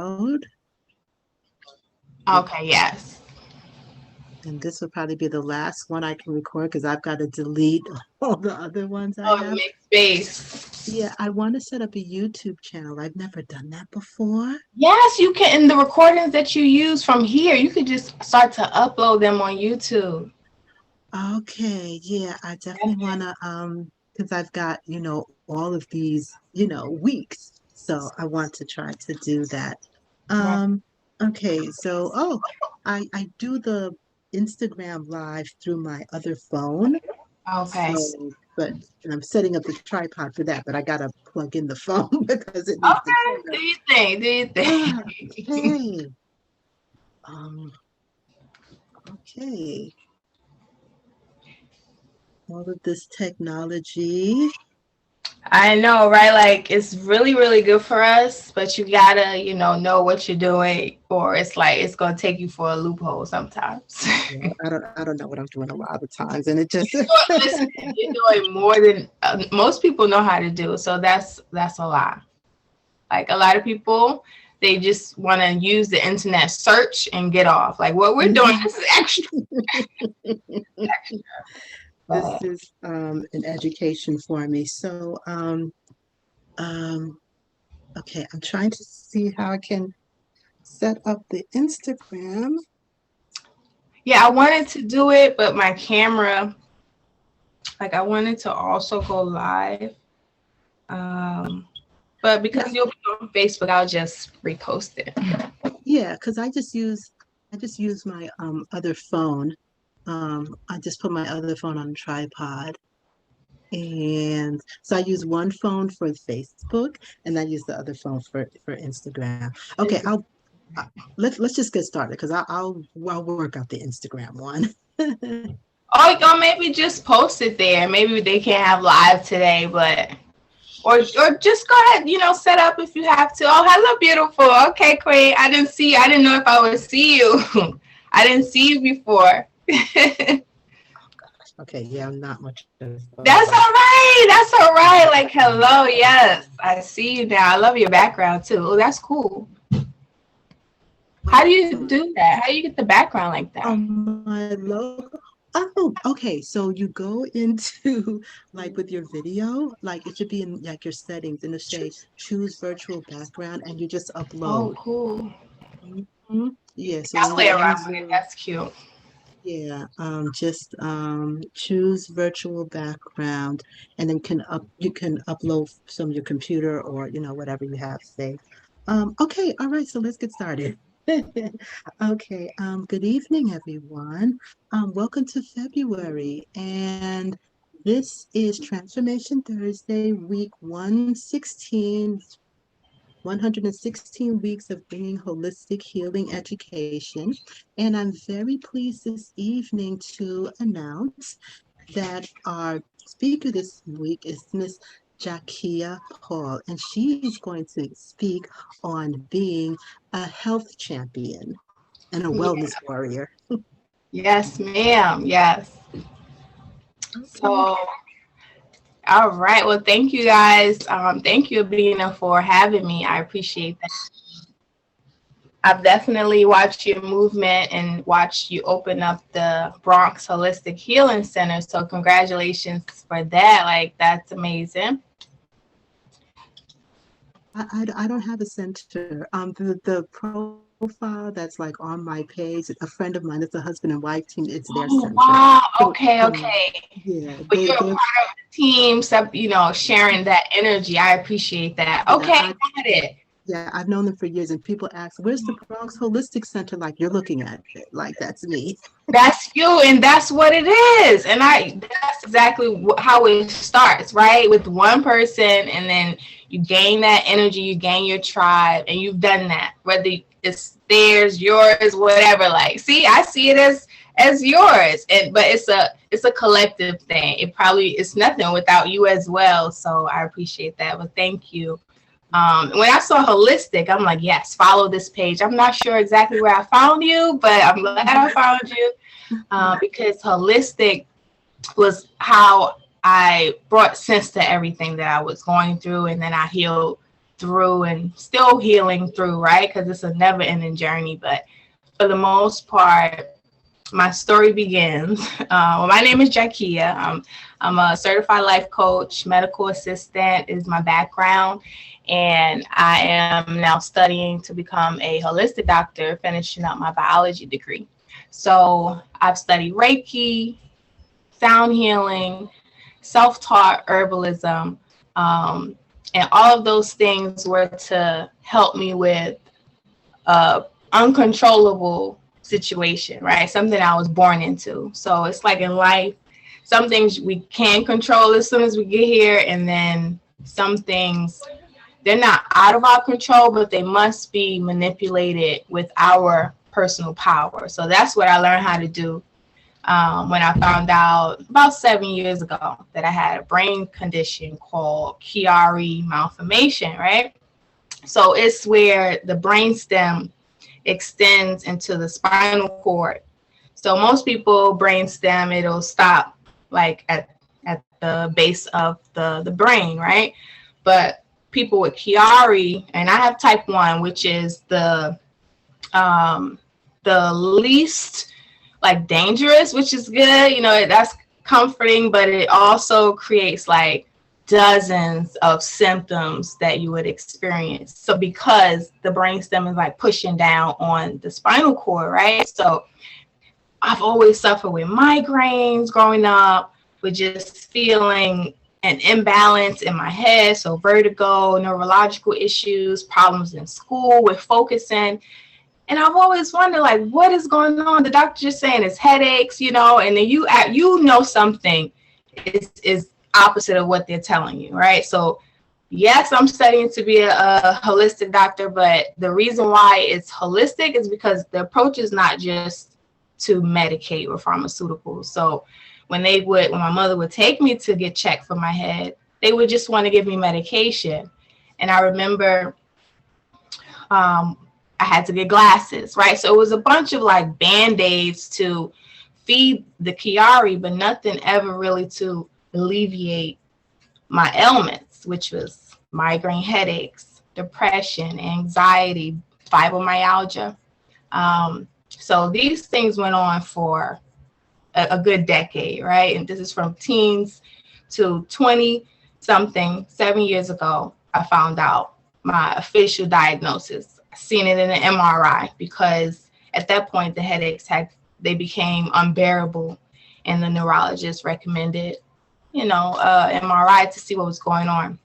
Okay, yes. And this will probably be the last one I can record because I've got to delete all the other ones I Oh, have. make space. Yeah, I want to set up a YouTube channel. I've never done that before. Yes, you can. In the recordings that you use from here, you could just start to upload them on YouTube. Okay, yeah, I definitely want to, because I've got, all of these, weeks. So I want to try to do that. Right. Um, okay, so, I do the Instagram live through my other phone. Okay. So, but and I'm setting up the tripod for that, but I gotta plug in the phone because it needs to Okay. charge. Do you think? Do you think? Okay. Um, okay. All of this technology. I know, right? Like it's really, really good for us, but you gotta, know what you're doing, or it's like it's gonna take you for a loophole sometimes. Yeah, I don't know what I'm doing a lot of times, and it just Listen, you're doing more than most people know how to do, so that's a lot. Like a lot of people, they just want to use the internet search and get off. Like what we're doing, this is extra. this But is an education for me. So um okay, I'm trying to see how I can set up the Instagram. yeah, I wanted to do it, but my camera, like I wanted to also go live. Um, but Yeah, because you'll be on Facebook, I'll just repost it. yeah, because I just use my other phone. I just put my other phone on a tripod. And so I use one phone for Facebook and I use the other phone for Instagram. Okay, uh, let's just get started because I'll work out the Instagram one. Or maybe just post it there. Maybe they can't have live today, but or just go ahead, set up if you have to. Oh, hello, beautiful. Okay, Queen. I didn't see you. I didn't know if I would see you. I didn't see you before. Okay, yeah, I'm not much of That's all right. That's all right. Like, hello. Yes, I see you now. I love your background too. Oh, that's cool. How do you so do that? How do you get the background like that? on my logo. Oh, okay. So you go into like with your video, like it should be in like your settings and it'll say choose virtual background and you just Oh, upload. cool. Yeah, so I'll when play you're around with it. using, That's cute. yeah, just choose virtual background and then you can upload some your computer or whatever you have saved. Okay, all right, so let's get started. Okay, good evening, everyone. Welcome to February, and this is Transformation Thursday, week 116, 116 weeks of bringing holistic healing education. And I'm very pleased this evening to announce that our speaker this week is Miss Jacquia Paul, and she is going to speak on being a health champion and a wellness Yeah. warrior. Yes, ma'am. Yes. Okay. So, all right. Well, thank you guys. Thank you, Abina, for having me. I appreciate that. I've definitely watched your movement and watched you open up the Bronx Holistic Healing Center. So, congratulations for that. Like, that's amazing. I don't have a center. The profile that's like on my page, a friend of mine, it's a husband and wife team. It's their center. Oh, wow. So, Okay, okay. yeah, But they you're a they part of the team, so, sharing that energy. I appreciate that. yeah, Okay, got it. yeah, I've known them for years, and people ask, "Where's the Bronx Holistic Center?" Like you're looking at it, like that's me. That's you, and that's what it is. And that's exactly how it starts, right? With one person, and then you gain that energy, you gain your tribe, and you've done that. Whether it's theirs, yours, whatever. Like, see, I see it as yours, but it's a collective thing. It's nothing without you as well. So I appreciate that. But thank you. When I saw holistic, I'm like, yes, follow this page. I'm not sure exactly where I found you, but I'm glad I found you because holistic was how I brought sense to everything that I was going through, and then I healed through and still healing through, right? Because it's a never ending journey. But for the most part, my story begins. Well, my name is Jacquia. I'm a certified life coach, medical assistant is my background, and I am now studying to become a holistic doctor, finishing up my biology degree. So I've studied Reiki, sound healing, self-taught herbalism, um, and all of those things were to help me with uncontrollable situation, right? Something I was born into. So it's like in life, some things we can control as soon as we get here, and then some things they're not out of our control, but they must be manipulated with our personal power. So that's what I learned how to do when I found out about 7 years ago that I had a brain condition called Chiari Malformation, right? So it's where the brainstem extends into the spinal cord. So most people brainstem, it'll stop like at the base of the brain, right? But people with Chiari, and I have type 1, which is the least like dangerous, which is good. You know, that's comforting, but it also creates like dozens of symptoms that you would experience. So because the brainstem is like pushing down on the spinal cord, right? So I've always suffered with migraines growing up, with just feeling an imbalance in my head. So vertigo, neurological issues, problems in school with focusing. And I've always wondered, like, what is going on? The doctor's just saying it's headaches, you know, and then you know something is opposite of what they're telling you, right? So yes, I'm studying to be a holistic doctor, but the reason why it's holistic is because the approach is not just to medicate with pharmaceuticals. So when my mother would take me to get checked for my head, they would just want to give me medication. And I remember I had to get glasses, right? So it was a bunch of like Band-Aids to feed the Chiari, but nothing ever really to alleviate my ailments, which was migraine headaches, depression, anxiety, fibromyalgia. So these things went on for a good decade, right? And this is from teens to 20 something, 7 years ago, I found out my official diagnosis. I seen it in an MRI because at that point the headaches they became unbearable, and the neurologist recommended, MRI to see what was going on.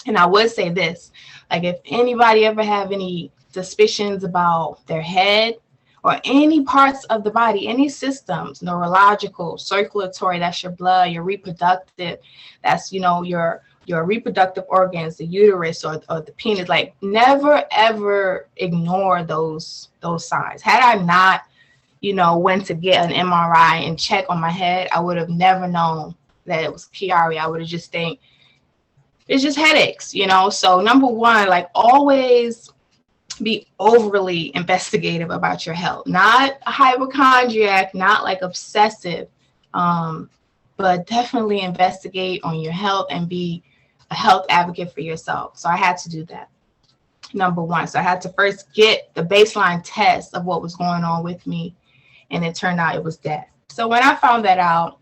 And I would say this, like if anybody ever have any suspicions about their head or any parts of the body, any systems, neurological, circulatory, that's your blood, your reproductive, that's, your reproductive organs, the uterus or the penis, like never, ever ignore those signs. Had I not, went to get an MRI and check on my head, I would have never known that it was Chiari. I would have just think it's just headaches, So number one, like always be overly investigative about your health, not a hypochondriac, not like obsessive, but definitely investigate on your health and be a health advocate for yourself. So I had to do that. Number one. So I had to first get the baseline test of what was going on with me. And it turned out it was that. So when I found that out,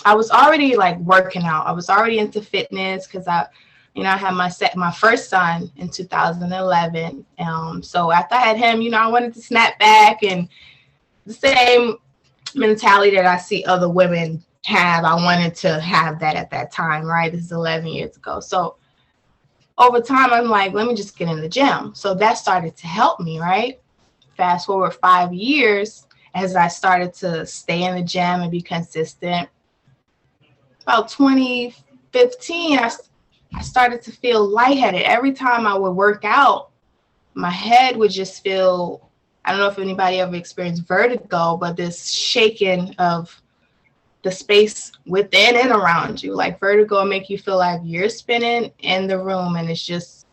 I was already like working out. I was already into fitness because I had my first son in 2011. So after I had him, I wanted to snap back, and the same mentality that I see other women have, I wanted to have that at that time, right? This is 11 years ago. So over time, I'm like, let me just get in the gym. So that started to help me, right? Fast forward 5 years, as I started to stay in the gym and be consistent. About 2015, I started to feel lightheaded. Every time I would work out, my head would just feel, I don't know if anybody ever experienced vertigo, but this shaking of the space within and around you. Like vertigo will make you feel like you're spinning in the room, and it's just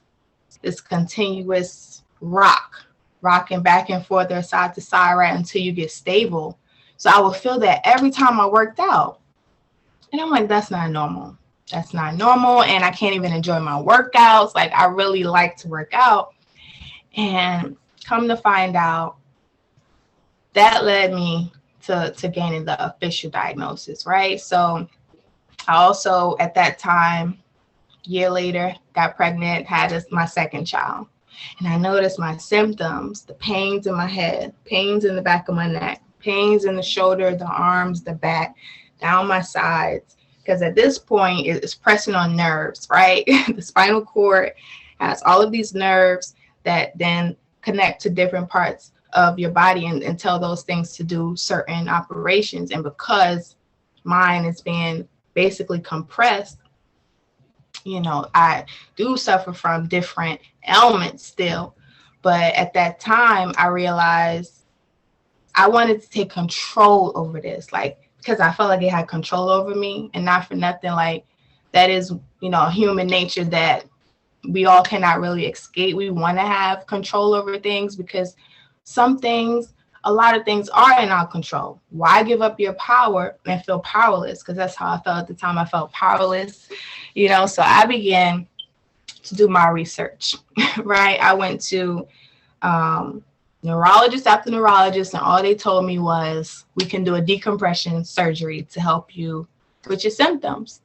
this continuous rocking back and forth or side to side, right, until you get stable. So I would feel that every time I worked out. And I'm like, that's not normal. That's not normal. And I can't even enjoy my workouts. Like, I really like to work out. And come to find out, that led me to gaining the official diagnosis, right? So I also, at that time, year later, got pregnant, had my second child. And I noticed my symptoms, the pains in my head, pains in the back of my neck, pains in the shoulder, the arms, the back, down my sides. Because at this point, it's pressing on nerves, right? The spinal cord has all of these nerves that then connect to different parts of your body and tell those things to do certain operations. And because mine is being basically compressed, I do suffer from different ailments still. But at that time, I realized I wanted to take control over this, like, because I felt like it had control over me, and not for nothing. Like, that is, human nature that we all cannot really escape. We want to have control over things because a lot of things are in our control. Why give up your power and feel powerless? Because that's how I felt at the time. I felt powerless, so I began to do my research, right? I went to neurologist after neurologist, and all they told me was, we can do a decompression surgery to help you with your symptoms,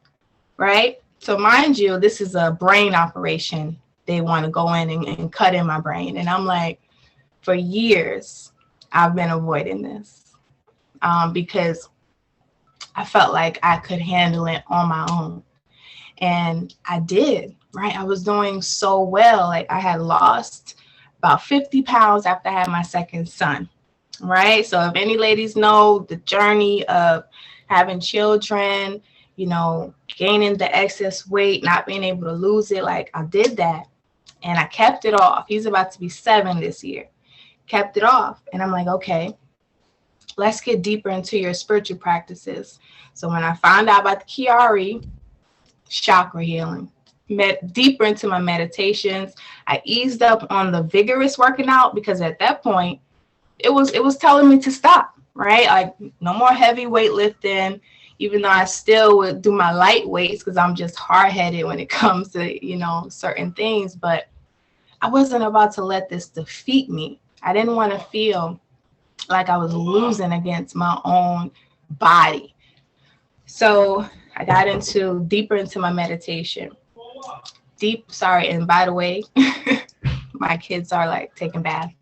right? So mind you, this is a brain operation. They want to go in and cut in my brain. And I'm like, for years, I've been avoiding this because I felt like I could handle it on my own. And I did, right? I was doing so well. Like, I had lost about 50 pounds after I had my second son, right? So if any ladies know the journey of having children, gaining the excess weight, not being able to lose it, like, I did that. And I kept it off. He's about to be 7 this year. Kept it off. And I'm like, okay, let's get deeper into your spiritual practices. So when I found out about the Chiari, chakra healing, deeper into my meditations, I eased up on the vigorous working out, because at that point it was telling me to stop, right? Like, no more heavy weightlifting, even though I still would do my light weights because I'm just hard-headed when it comes to, certain things. But I wasn't about to let this defeat me. I didn't want to feel like I was losing against my own body. So I got deeper into my meditation. And by the way, my kids are like taking baths.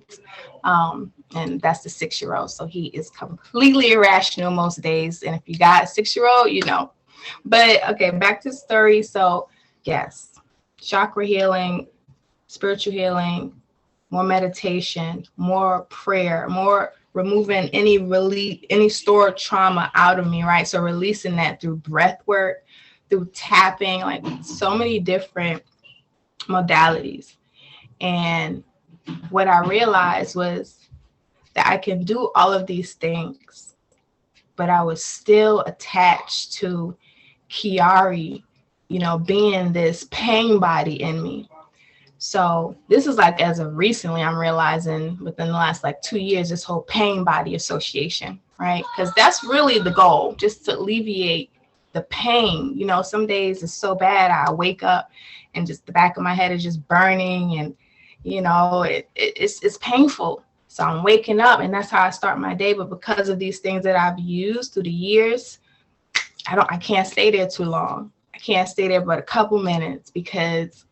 And that's the 6-year-old. So he is completely irrational most days. And if you got a 6-year-old, But okay, back to the story. So yes, chakra healing, spiritual healing, more meditation, more prayer, more removing any stored trauma out of me, right? So releasing that through breath work, through tapping, like so many different modalities. And what I realized was that I can do all of these things, but I was still attached to Chiari, being this pain body in me. So this is like, as of recently, I'm realizing within the last 2 years, this whole pain body association, right? Because that's really the goal, just to alleviate the pain. Some days it's so bad, I wake up and just the back of my head is just burning, and it's painful. So I'm waking up, and that's how I start my day. But because of these things that I've used through the years, I can't stay there too long. I can't stay there but a couple minutes, because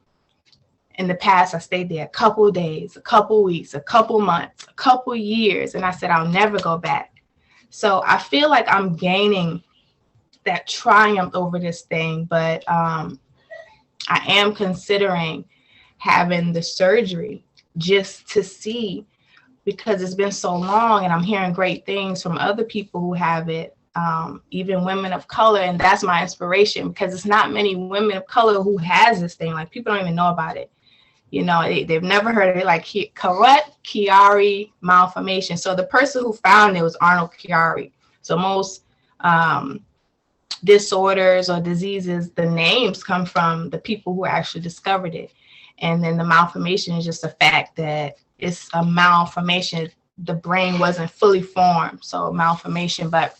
in the past I stayed there a couple of days, a couple of weeks, a couple months, a couple of years, and I said I'll never go back. So I feel like I'm gaining that triumph over this thing, but I am considering having the surgery just to see, because it's been so long and I'm hearing great things from other people who have it, even women of color. And that's my inspiration, because it's not many women of color who has this thing. Like, people don't even know about it. They've never heard of it. Like, correct, Chiari Malformation. So the person who found it was Arnold Chiari. So most disorders or diseases, the names come from the people who actually discovered it. And then the malformation is just a fact that it's a malformation. The brain wasn't fully formed, so malformation. But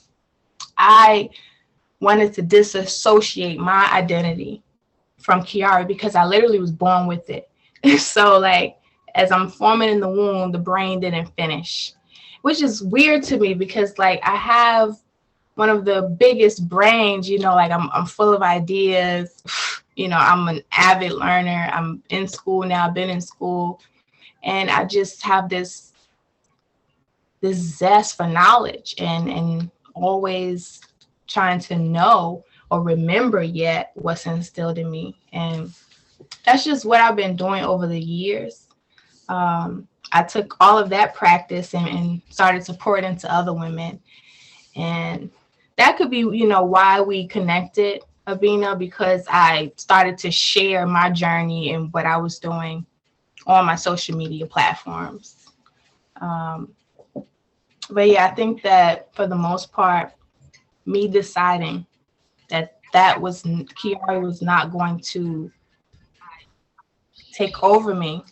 I wanted to disassociate my identity from Chiari because I literally was born with it. So like as I'm forming in the womb, the brain didn't finish, which is weird to me because like I have one of the biggest brains, you know, like I'm full of ideas. You know, I'm an avid learner. I'm in school now, I've been in school, and I just have this zest for knowledge and always trying to know or remember yet what's instilled in me. And that's just what I've been doing over the years. I took all of that practice and started to pour it into other women. And that could be, you know, why we connected, Avina, because I started to share my journey and what I was doing on my social media platforms. Um, but yeah, I think that for the most part, me deciding that was Chiari was not going to take over me,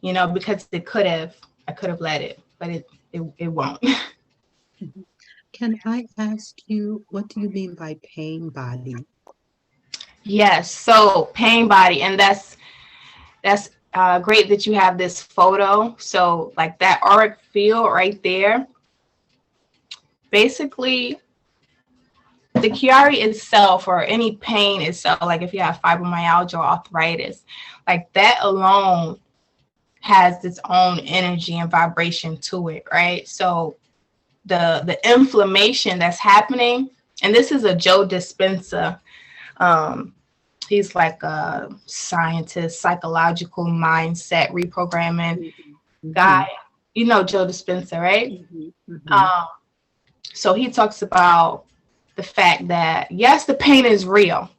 you know, because I could have let it, but it won't. Mhm. Can I ask you, what do you mean by pain body? Yes, so pain body, and that's great that you have this photo. So like that auric field right there, basically the Chiari itself or any pain itself, like if you have fibromyalgia or arthritis, like that alone has its own energy and vibration to it, right? So the inflammation that's happening, and this is a Joe Dispenza. Um, he's like a scientist, psychological mindset reprogramming guy. Mm-hmm. You know Joe Dispenza, right? Mm-hmm. Mm-hmm. Um, so he talks about the fact that yes, the pain is real.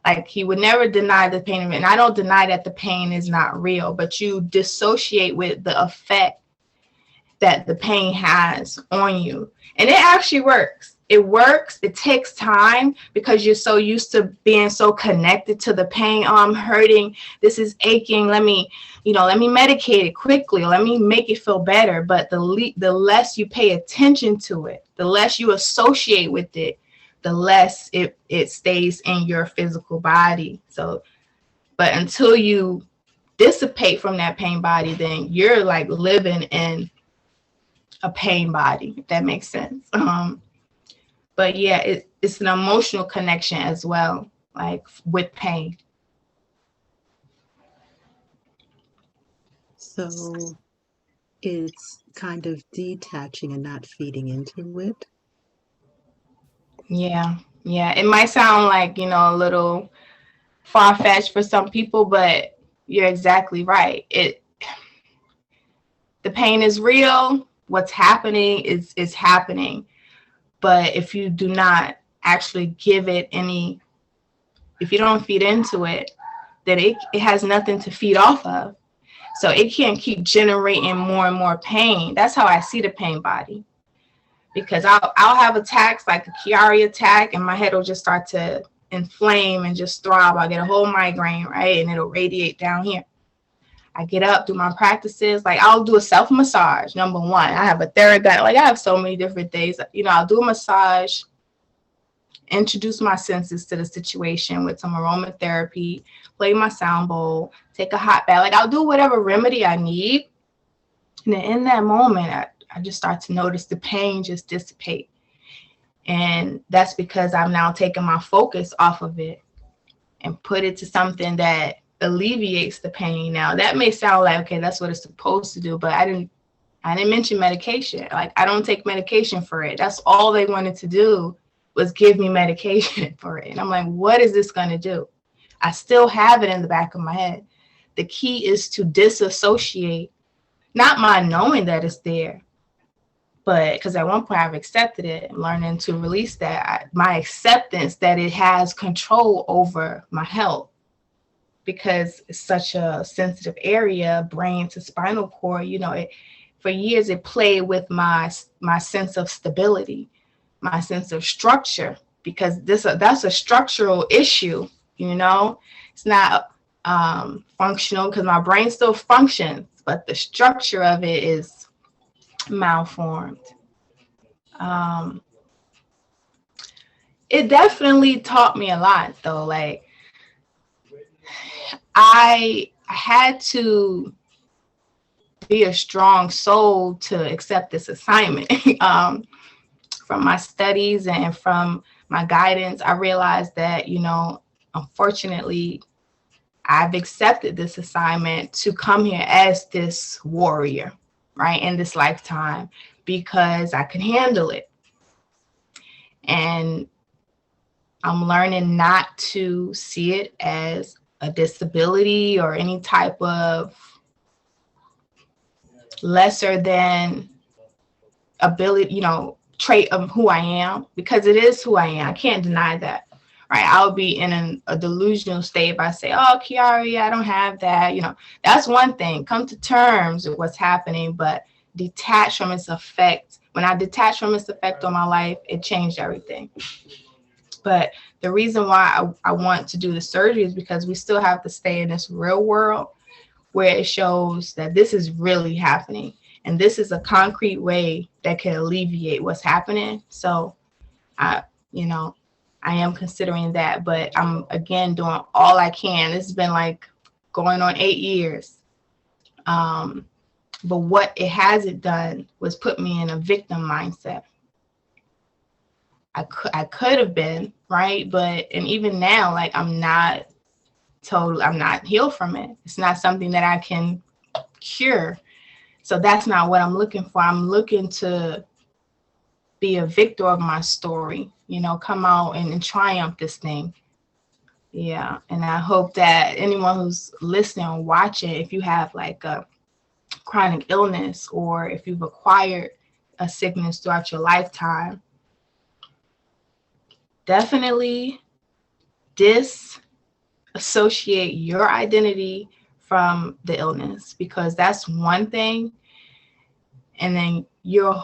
Like he would never deny the pain of it. And I don't deny that the pain is not real, but you dissociate with the effect that the pain has on you. And it actually works. It works. It takes time because you're so used to being so connected to the pain. Oh, I'm hurting. This is aching. Let me medicate it quickly. Let me make it feel better. But the less you pay attention to it, the less you associate with it, the less it stays in your physical body. So, but until you dissipate from that pain body, then you're like living in a pain body, if that makes sense. But yeah, it's an emotional connection as well, like with pain. So it's kind of detaching and not feeding into it. Yeah, yeah. It might sound like, you know, a little far-fetched for some people, but you're exactly right. The pain is real. What's happening is happening. But if you do not actually give it any, if you don't feed into it, then it has nothing to feed off of. So it can't keep generating more and more pain. That's how I see the pain body. Because I'll have attacks like a Chiari attack, and my head will just start to inflame and just throb. I'll get a whole migraine, right? And it'll radiate down here. I get up, do my practices. Like I'll do a self massage. Number one, I have a therapist. Like I have so many different days. You know, I'll do a massage, introduce my senses to the situation with some aromatherapy, play my sound bowl, take a hot bath. Like I'll do whatever remedy I need. And then in that moment, I just start to notice the pain just dissipate. And that's because I've now taken my focus off of it and put it to something that alleviates the pain. Now that may sound like, okay, that's what it's supposed to do, but I didn't mention medication. Like I don't take medication for it. That's all they wanted to do was give me medication for it. And I'm like, what is this going to do? I still have it in the back of my head. The key is to disassociate, not my knowing that it's there, but because at one point I've accepted it and learning to release that, my acceptance that it has control over my health because it's such a sensitive area, brain to spinal cord, you know, for years it played with my sense of stability, my sense of structure, because that's a structural issue, you know. It's not functional because my brain still functions, but the structure of it is malformed. Um, it definitely taught me a lot though. Like I had to be a strong soul to accept this assignment. From my studies and from my guidance, I realized that, unfortunately, I've accepted this assignment to come here as this warrior, right, in this lifetime because I can handle it. And I'm learning not to see it as a disability or any type of lesser than ability, trait of who I am, because it is who I am. I can't deny that. Right. I would be in a delusional state if I say, oh, Chiari, I don't have that. That's one thing. Come to terms with what's happening, but detach from its effect. When I detached from its effect on my life, it changed everything. But the reason why I want to do the surgery is because we still have to stay in this real world where it shows that this is really happening. And this is a concrete way that can alleviate what's happening. So I am considering that, but I'm again doing all I can. It's been like going on 8 years. But what it hasn't done was put me in a victim mindset. I could have been, right? And even now, like I'm not healed from it. It's not something that I can cure. So that's not what I'm looking for. I'm looking to be a victor of my story, come out and triumph this thing. Yeah. And I hope that anyone who's listening or watching, if you have like a chronic illness or if you've acquired a sickness throughout your lifetime, definitely disassociate your identity from the illness, because that's one thing. And then your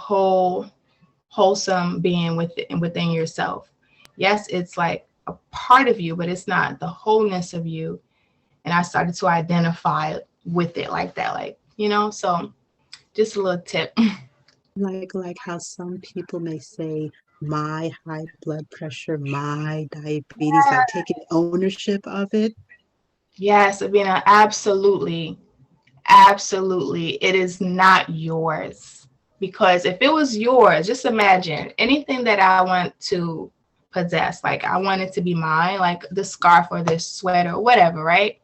wholesome being within yourself. Yes, it's like a part of you, but it's not the wholeness of you. And I started to identify with it like that, so just a little tip. Like how some people may say, my high blood pressure, my diabetes, like taking ownership of it. Yes, Abina, absolutely. Absolutely. It is not yours. Because if it was yours, just imagine anything that I want to possess, like I want it to be mine, like the scarf or this sweater or whatever, right?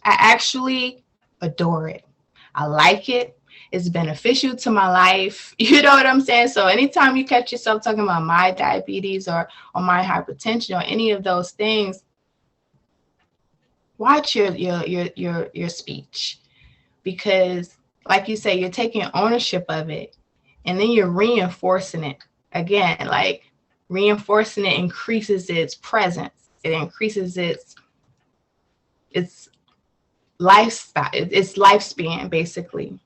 I actually adore it. I like it. It's beneficial to my life. You know what I'm saying? So anytime you catch yourself talking about my diabetes or my hypertension or any of those things, watch your speech, because like you say, you're taking ownership of it and then you're reinforcing it again. Like reinforcing it increases its presence. It increases its lifestyle, its lifespan, basically.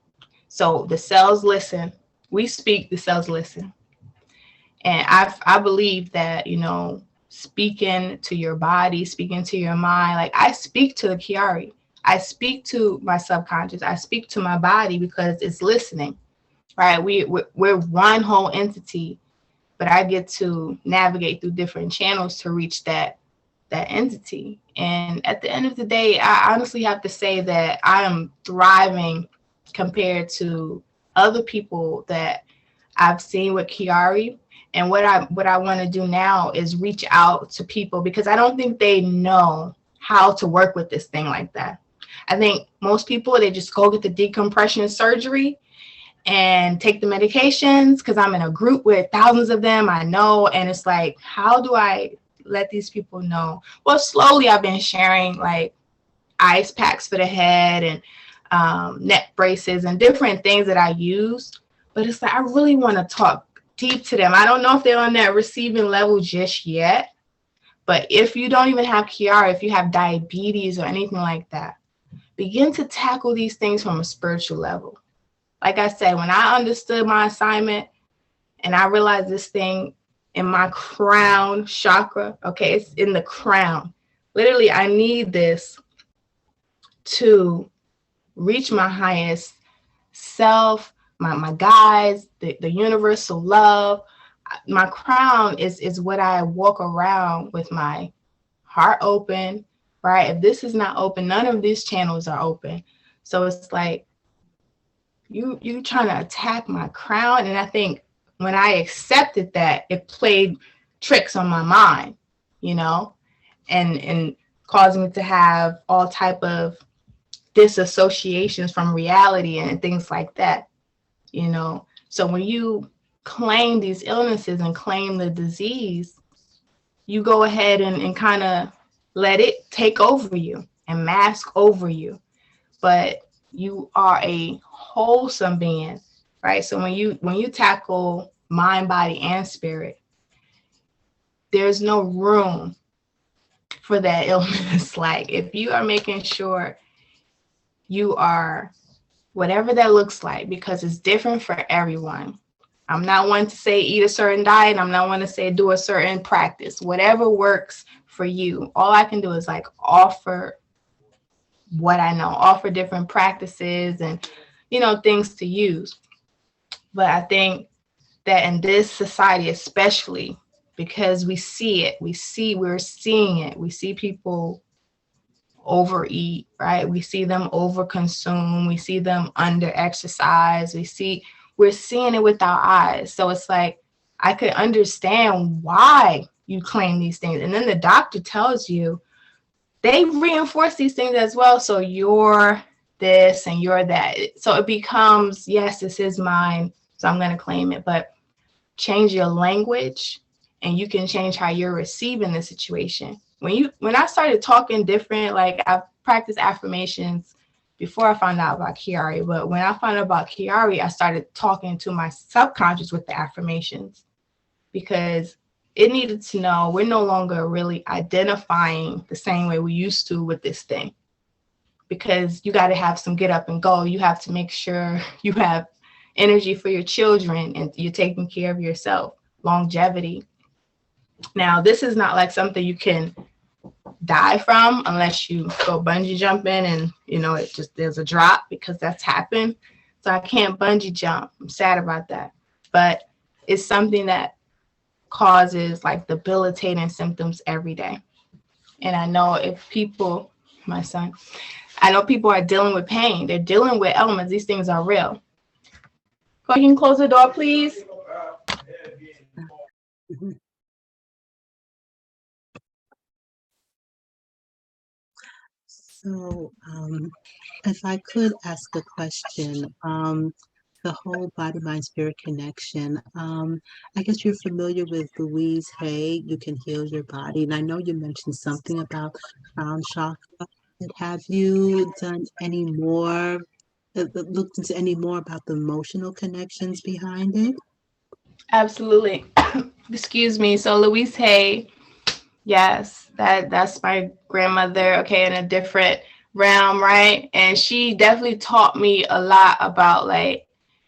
So the cells listen. We speak, the cells listen. And I believe that, speaking to your body, speaking to your mind, like I speak to the Chiari. I speak to my subconscious. I speak to my body because it's listening, right? We're one whole entity, but I get to navigate through different channels to reach that entity. And at the end of the day, I honestly have to say that I am thriving compared to other people that I've seen with Chiari. And what I want to do now is reach out to people, because I don't think they know how to work with this thing like that. I think most people, they just go get the decompression surgery and take the medications, because I'm in a group with thousands of them I know. And it's like, how do I let these people know? Well, slowly I've been sharing like ice packs for the head and neck braces and different things that I use. But it's like, I really want to talk deep to them. I don't know if they're on that receiving level just yet. But if you don't even have Chiari, if you have diabetes or anything like that, begin to tackle these things from a spiritual level. Like I said, when I understood my assignment and I realized this thing in my crown chakra, okay, it's in the crown. Literally, I need this to reach my highest self, my guides, the universal love, My crown is what I walk around with my heart open, right? If this is not open, none of these channels are open. So it's like you trying to attack my crown. And I think when I accepted that, it played tricks on my mind, you know, and caused me to have all type of disassociations from reality and things like that, you know. So when you claim these illnesses and claim the disease, you go ahead and kind of let it take over you and mask over you. But you are a wholesome being, right? So when you tackle mind, body, and spirit, there's no room for that illness. Like if you are making sure you are whatever that looks like, because it's different for everyone. I'm not one to say eat a certain diet. I'm not one to say do a certain practice. Whatever works for you. All I can do is like offer what I know, offer different practices and, you know, things to use. But I think that in this society, especially because we see it, we're seeing it. We see people overeat, right? We see them overconsume. We see them under exercise. We're seeing it with our eyes. So it's like, I could understand why you claim these things. And then the doctor tells you, they reinforce these things as well. So you're this and you're that. So it becomes, yes, this is mine, so I'm going to claim it. But change your language and you can change how you're receiving the situation. When I started talking different, like I've practiced affirmations before I found out about Chiari, but when I found out about Chiari, I started talking to my subconscious with the affirmations, because it needed to know we're no longer really identifying the same way we used to with this thing, because you got to have some get up and go. You have to make sure you have energy for your children and you're taking care of yourself. Longevity. Now, this is not like something you can die from unless you go bungee jumping and, you know, it just, there's a drop, because that's happened. So I can't bungee jump. I'm sad about that. But it's something that causes like debilitating symptoms every day. And I know if people, my son, I know people are dealing with pain. They're dealing with elements. These things are real. Go, you can close the door, please. Mhm. So, if I could ask a question, the whole body, mind, spirit connection. I guess you're familiar with Louise Hay, You Can Heal Your Body. And I know you mentioned something about crown chakra. But have you done any more, looked into any more about the emotional connections behind it? Absolutely. Excuse me. So Louise Hay, yes, that's my grandmother, okay, in a different realm, right? And she definitely taught me a lot about like,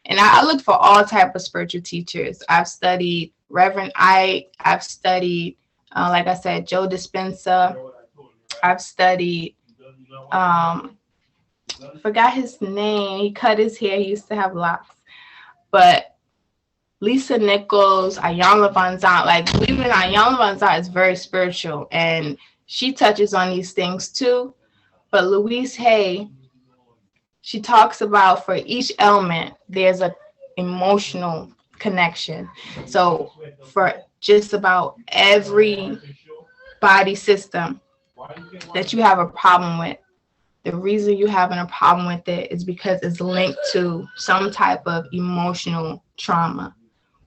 and I look for all type of spiritual teachers. I've studied Reverend Ike. I've studied, like I said, Joe Dispenza. I've studied, um, forgot his name. He cut his hair. He used to have locks. But Lisa Nichols, Ayanna Vanzant, like even Ayanna Vanzant is very spiritual and she touches on these things too. But Louise Hay, she talks about for each element, there's a emotional connection. So for just about every body system that you have a problem with, the reason you're having a problem with it is because it's linked to some type of emotional trauma,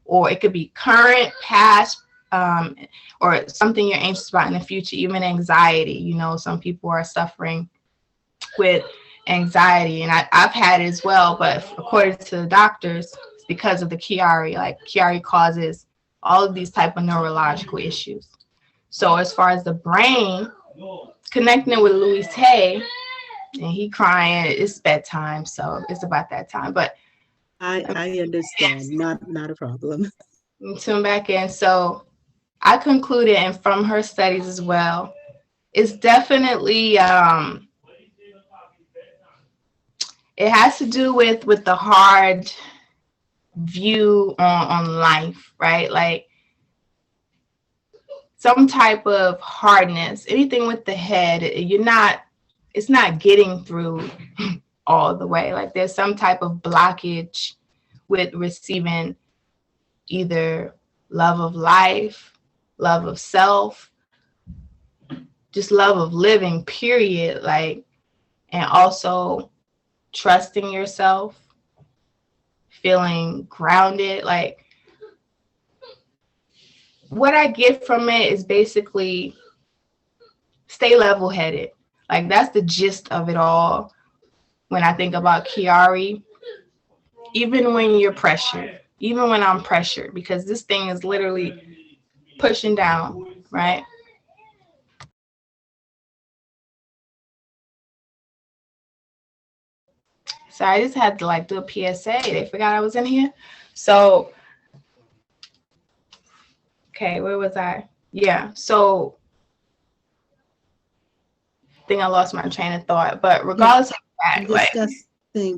or it could be current, past, or something you're anxious about in the future, even anxiety. You know, some people are suffering with anxiety, and I've had it as well, but according to the doctors, it's because of the Chiari. Like Chiari causes all of these type of neurological issues. So as far as the brain, connecting it with Louise Hay, and he crying, it's bedtime, so it's about that time. But I understand. Not a problem. tune back in. So I concluded, and from her studies as well, it's definitely it has to do with the hard view on life, right? Like some type of hardness, anything with the head, it's not getting through all the way. Like there's some type of blockage with receiving either love of life, love of self, just love of living, period. Like, and also trusting yourself, feeling grounded. Like, what I get from it is basically stay level headed. Like, that's the gist of it all when I think about Chiari. Even when you're pressured, even when I'm pressured, because this thing is literally pushing down, right? So I just had to like do a PSA. They forgot I was in here. So, okay, where was I? Yeah. So I think I lost my train of thought. But Yeah, regardless of that, like, discussing,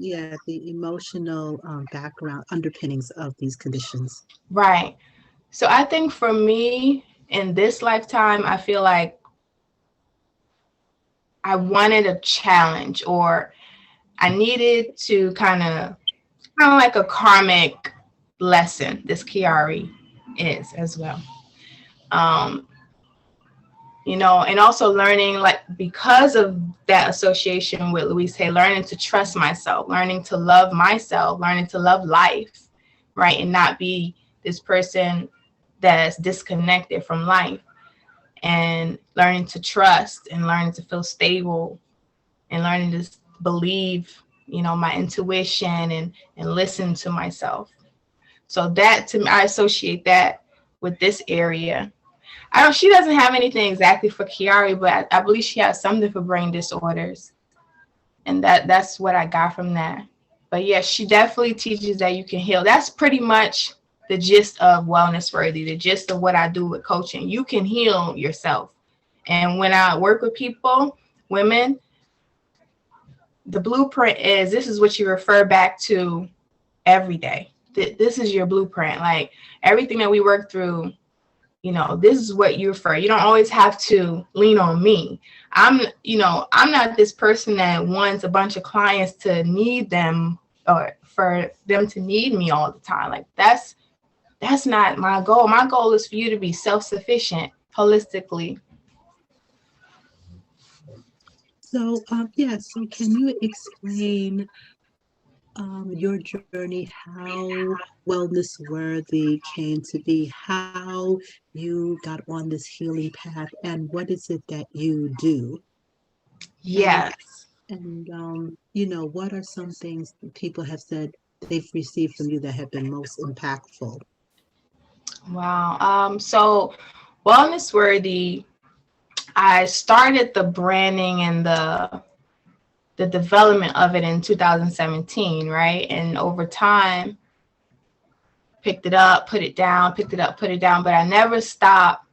yeah, the emotional background underpinnings of these conditions. right. So I think for me in this lifetime, I feel like I wanted a challenge, or I needed to kind of like a karmic lesson. This Chiari is as well. Um, and also learning, like, because of that association with Louise Hay, learning to trust myself, learning to love myself, learning to love life, right? And not be this person that's disconnected from life, and learning to trust and learning to feel stable and learning to believe, my intuition and listen to myself. So that, to me, I associate that with this area. She doesn't have anything exactly for Chiari, but I believe she has something for brain disorders. And that's what I got from that. But yeah, she definitely teaches that you can heal. That's pretty much the gist of Wellness Worthy, the gist of what I do with coaching. You can heal yourself. And when I work with people, women, the blueprint is, this is what you refer back to every day. This is your blueprint. Like everything that we work through, this is what you refer. You don't always have to lean on me. I'm not this person that wants a bunch of clients to need them, or for them to need me all the time. Like that's not my goal. My goal is for you to be self-sufficient holistically. So, yeah, so can you explain your journey, how Wellness Worthy came to be, how you got on this healing path, and what is it that you do? And Yes. what are some things that people have said they've received from you that have been most impactful? Wow. So Wellness Worthy, I started the branding and the development of it in 2017, right? And over time, picked it up, put it down, picked it up, put it down, but I never stopped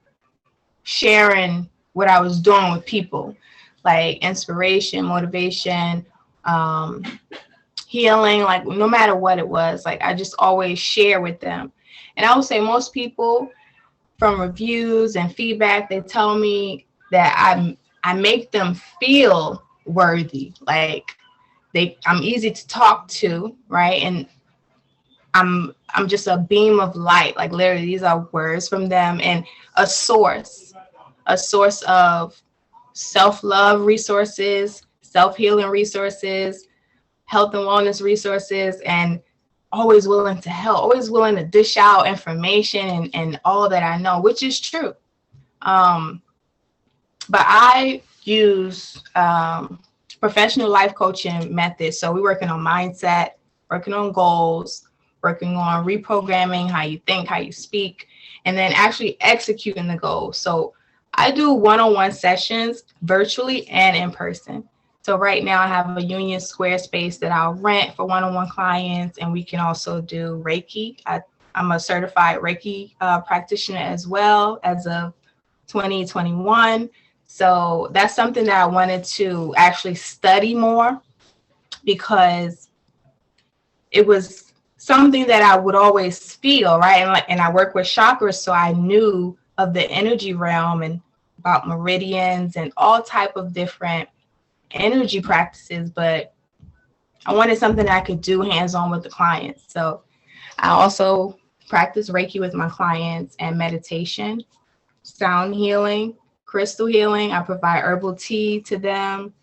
sharing what I was doing with people, like inspiration, motivation, um, healing, like no matter what it was, like I just always share with them. And I would say most people, from reviews and feedback, they tell me that I make them feel worthy. Like I'm easy to talk to, right? And I'm just a beam of light. Like literally, these are words from them, and a source of self-love resources, self-healing resources, health and wellness resources, and always willing to help, always willing to dish out information and all that I know, which is true. Um, but I use professional life coaching methods. So we're working on mindset, working on goals, working on reprogramming how you think, how you speak, and then actually executing the goals. So I do one-on-one sessions virtually and in person. So right now I have a Union Square space that I'll rent for one-on-one clients, and we can also do Reiki. I'm a certified Reiki practitioner as well as of 2021. So that's something that I wanted to actually study more, because it was something that I would always feel, right? And I work with chakras, so I knew of the energy realm and about meridians and all type of different energy practices, but I wanted something I could do hands-on with the clients. So I also practice Reiki with my clients and meditation, sound healing, crystal healing. I provide herbal tea to them.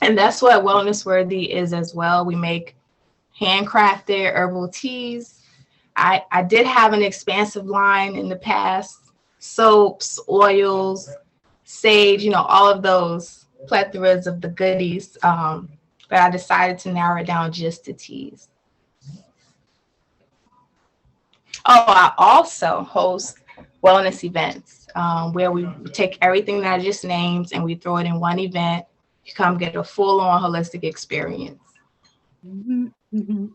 And that's what Wellness Worthy is as well. We make handcrafted herbal teas. I did have an expansive line in the past, soaps, oils, sage, all of those plethoras of the goodies. But I decided to narrow it down just to teas. Oh, I also host wellness events where we take everything that I just named and we throw it in one event. You come get a full-on holistic experience. Mhm, mhm.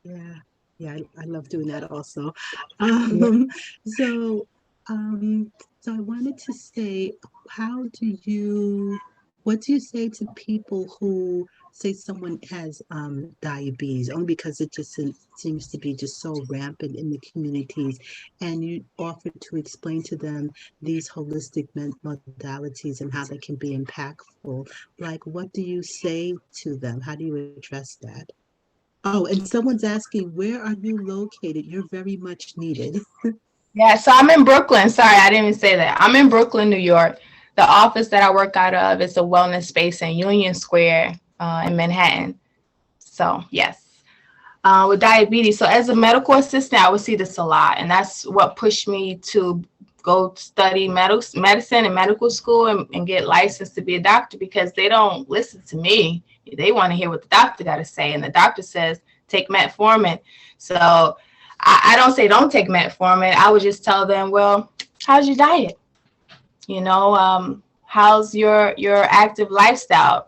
Yeah, yeah, I love doing that also. Yeah. Um, so, um, so I wanted to say, how do you, what do you say to people who say someone has diabetes, only because it just seems to be just so rampant in the communities, and you offer to explain to them these holistic modalities and how they can be impactful. Like, what do you say to them? How do you address that? Oh, and someone's asking, where are you located? You're very much needed. Yeah, so I'm in Brooklyn. Sorry, I didn't even say that. I'm in Brooklyn, New York. The office that I work out of is a wellness space in Union Square in Manhattan. So, yes. With diabetes. So, as a medical assistant, I would see this a lot. And that's what pushed me to go study medicine and medical school and get licensed to be a doctor, because they don't listen to me. They want to hear what the doctor got to say. And the doctor says, take metformin. So, I don't say don't take metformin. I would just tell them, well, how's your diet? How's your active lifestyle?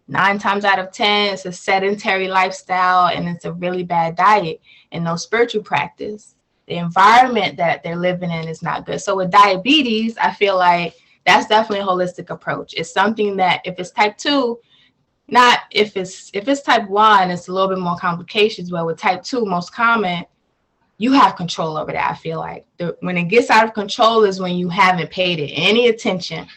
9 times out of 10, it's a sedentary lifestyle and it's a really bad diet and no spiritual practice. The environment that they're living in is not good. So with diabetes, I feel like that's definitely a holistic approach. It's something that if it's type 2, not if it's type 1, it's a little bit more complications, but with type 2, most common, you have control over that. I feel like when it gets out of control is when you haven't paid it any attention,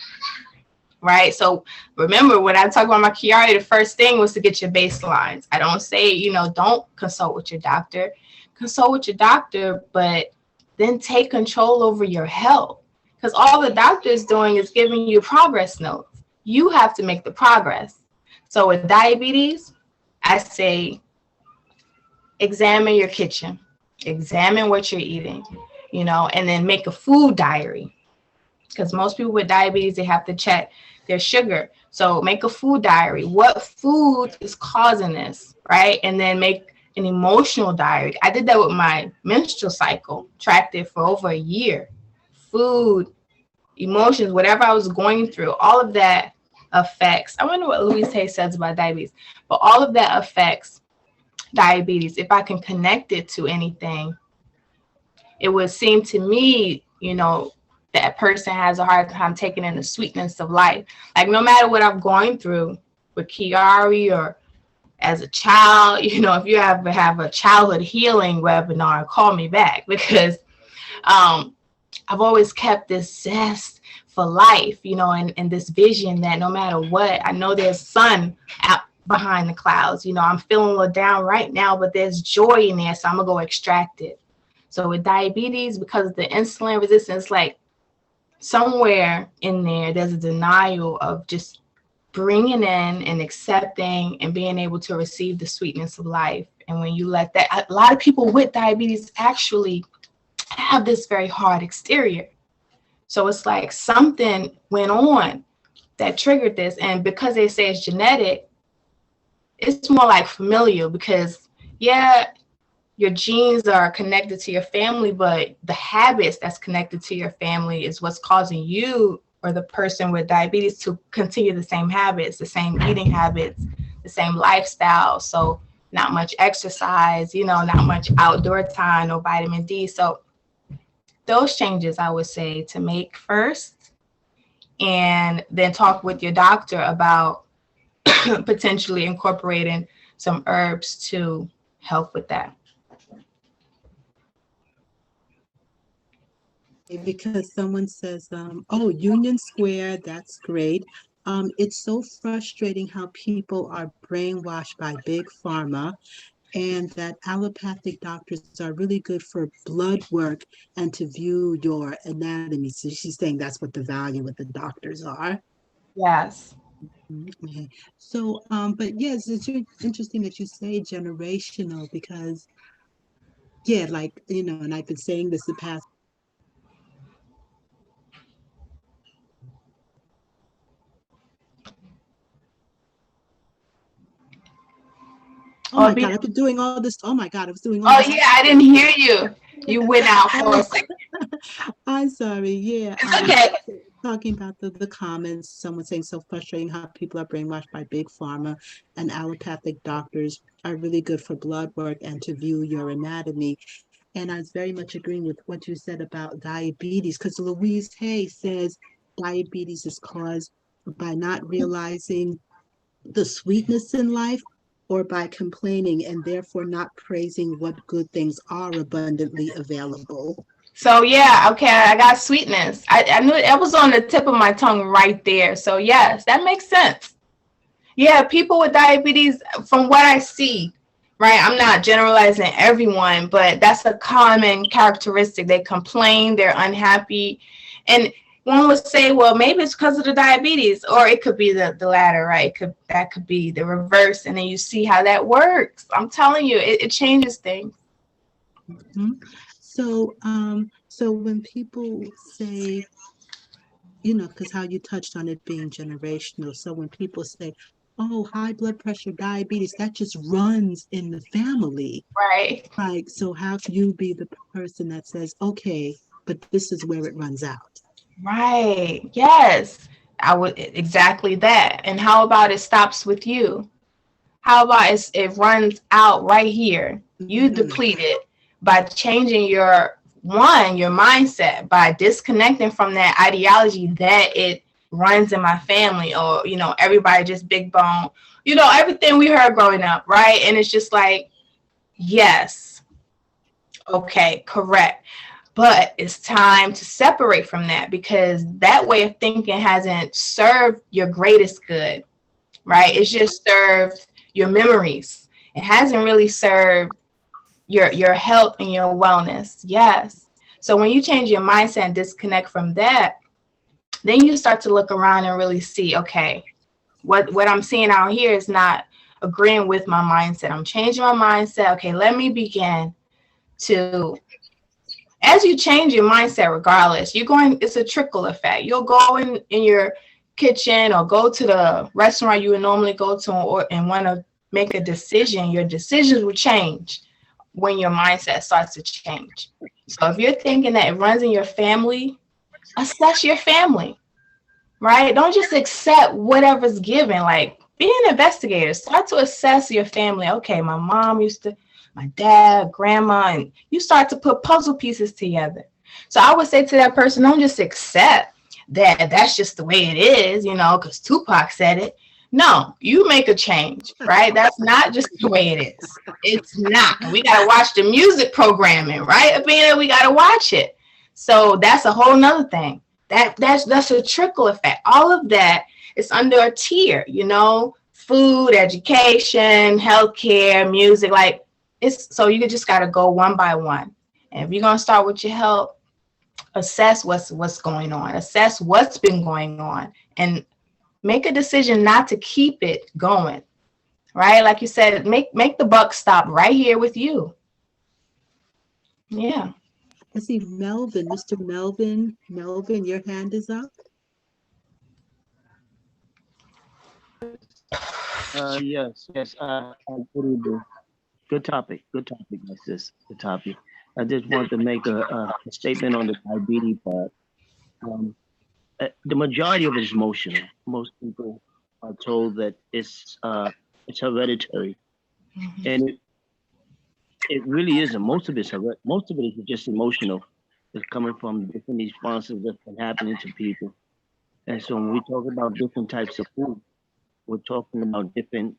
right? So remember, when I talk about my Chiari, the first thing was to get your baselines. I don't say, don't consult with your doctor. Consult with your doctor, but then take control over your health, because all the doctor is doing is giving you progress notes. You have to make the progress. So with diabetes, I say examine your kitchen, examine what you're eating, and then make a food diary, because most people with diabetes, they have to check their sugar. So make a food diary. What food is causing this, right? And then make an emotional diary. I did that with my menstrual cycle, tracked it for over a year. Food, emotions, whatever I was going through, all of that affects. I wonder what Louise Hay says about diabetes, but all of that affects diabetes. If I can connect it to anything, it would seem to me, that person has a hard time taking in the sweetness of life. Like no matter what I'm going through with Chiari or as a child, if you ever have a childhood healing webinar, call me back, because I've always kept this zest for life, and this vision that no matter what, I know there's sun out behind the clouds. I'm feeling a little down right now, but there's joy in there, so I'm gonna go extract it. So with diabetes, because of the insulin resistance, like somewhere in there's a denial of just bringing in and accepting and being able to receive the sweetness of life. And when you let that, a lot of people with diabetes actually have this very hard exterior. So it's like something went on that triggered this. And because they say it's genetic, it's more like familial, because yeah, your genes are connected to your family, but the habits that's connected to your family is what's causing you or the person with diabetes to continue the same habits, the same eating habits, the same lifestyle. So not much exercise, not much outdoor time, no vitamin D. So those changes I would say to make first, and then talk with your doctor about potentially incorporating some herbs to help with that. because someone says, oh, Union Square, that's great. It's so frustrating how people are brainwashed by big pharma, and that allopathic doctors are really good for blood work and to view your anatomy. So she's saying that's what the value with the doctors are. Yes. Okay. So, but yes, it's interesting that you say generational because, yeah, like, and I've been saying this the past. Oh Oh, my God, I've been doing all this. Oh my God, I was doing all oh this. yeah, I didn't hear you. You went out for a Oh, second. I'm sorry. Yeah, It's okay. talking about the comments. Someone saying so frustrating how people are brainwashed by big pharma and allopathic doctors are really good for blood work and to view your anatomy. And I was very much agreeing with what you said about diabetes because Louise Hay says diabetes is caused by not realizing the sweetness in life or by complaining and therefore not praising what good things are abundantly available. So yeah, okay, I got sweetness. I knew it was on the tip of my tongue right there. So yes, that makes sense. Yeah, people with diabetes, from what I see, right? I'm not generalizing everyone, but that's a common characteristic. They complain, they're unhappy. And one would say, well, maybe it's because of the diabetes, or it could be the latter, right? That could be the reverse. And then you see how that works. I'm telling you, it changes things. Mhm. So when people say, because how you touched on it being generational. So when people say, oh, high blood pressure, diabetes, that just runs in the family. Right. Like, so how can you be the person that says, okay, but this is where it runs out? Right. Yes. I would exactly that. And how about it stops with you? How about it runs out right here? You Mm-hmm. deplete it by changing your mindset, by disconnecting from that ideology that it runs in my family, or everybody just big bone, everything we heard growing up, right? And it's just like, yes, okay, correct. But it's time to separate from that, because that way of thinking hasn't served your greatest good, right? It's just served your memories. It hasn't really served your health and your wellness. Yes. So when you change your mindset and disconnect from that, then you start to look around and really see, okay, what I'm seeing out here is not agreeing with my mindset. I'm changing my mindset. Okay, let me begin to, as you change your mindset, regardless, it's a trickle effect. You'll go in your kitchen or go to the restaurant you would normally go to, and want to make a decision. Your decisions will change when your mindset starts to change. So if you're thinking that it runs in your family, assess your family, right? Don't just accept whatever's given. Like, be an investigator. Start to assess your family. Okay, my dad, grandma, and you start to put puzzle pieces together. So I would say to that person, don't just accept that that's just the way it is, because Tupac said it. No, you make a change, right? That's not just the way it is. It's not. We got to watch the music programming, right? Being we got to watch it. So that's a whole nother thing. That's a trickle effect. All of that is under a tier, food, education, healthcare, music. Like, it's so you just got to go one by one. And if you're gonna start with your health, assess what's going on, assess what's been going on, and make a decision not to keep it going. Right, like you said, make the buck stop right here with you. Yeah. I see Melvin, Mr. Melvin. Melvin, your hand is up. Yes. Good evening. Good topic, my sis. Good topic. I just want to make a statement on the diabetes part. Um, the majority of it is emotional. Most people are told that it's hereditary, and it really isn't. Most of it is just emotional. It's coming from different responses that's been happening to people. And so when we talk about different types of food, we're talking about different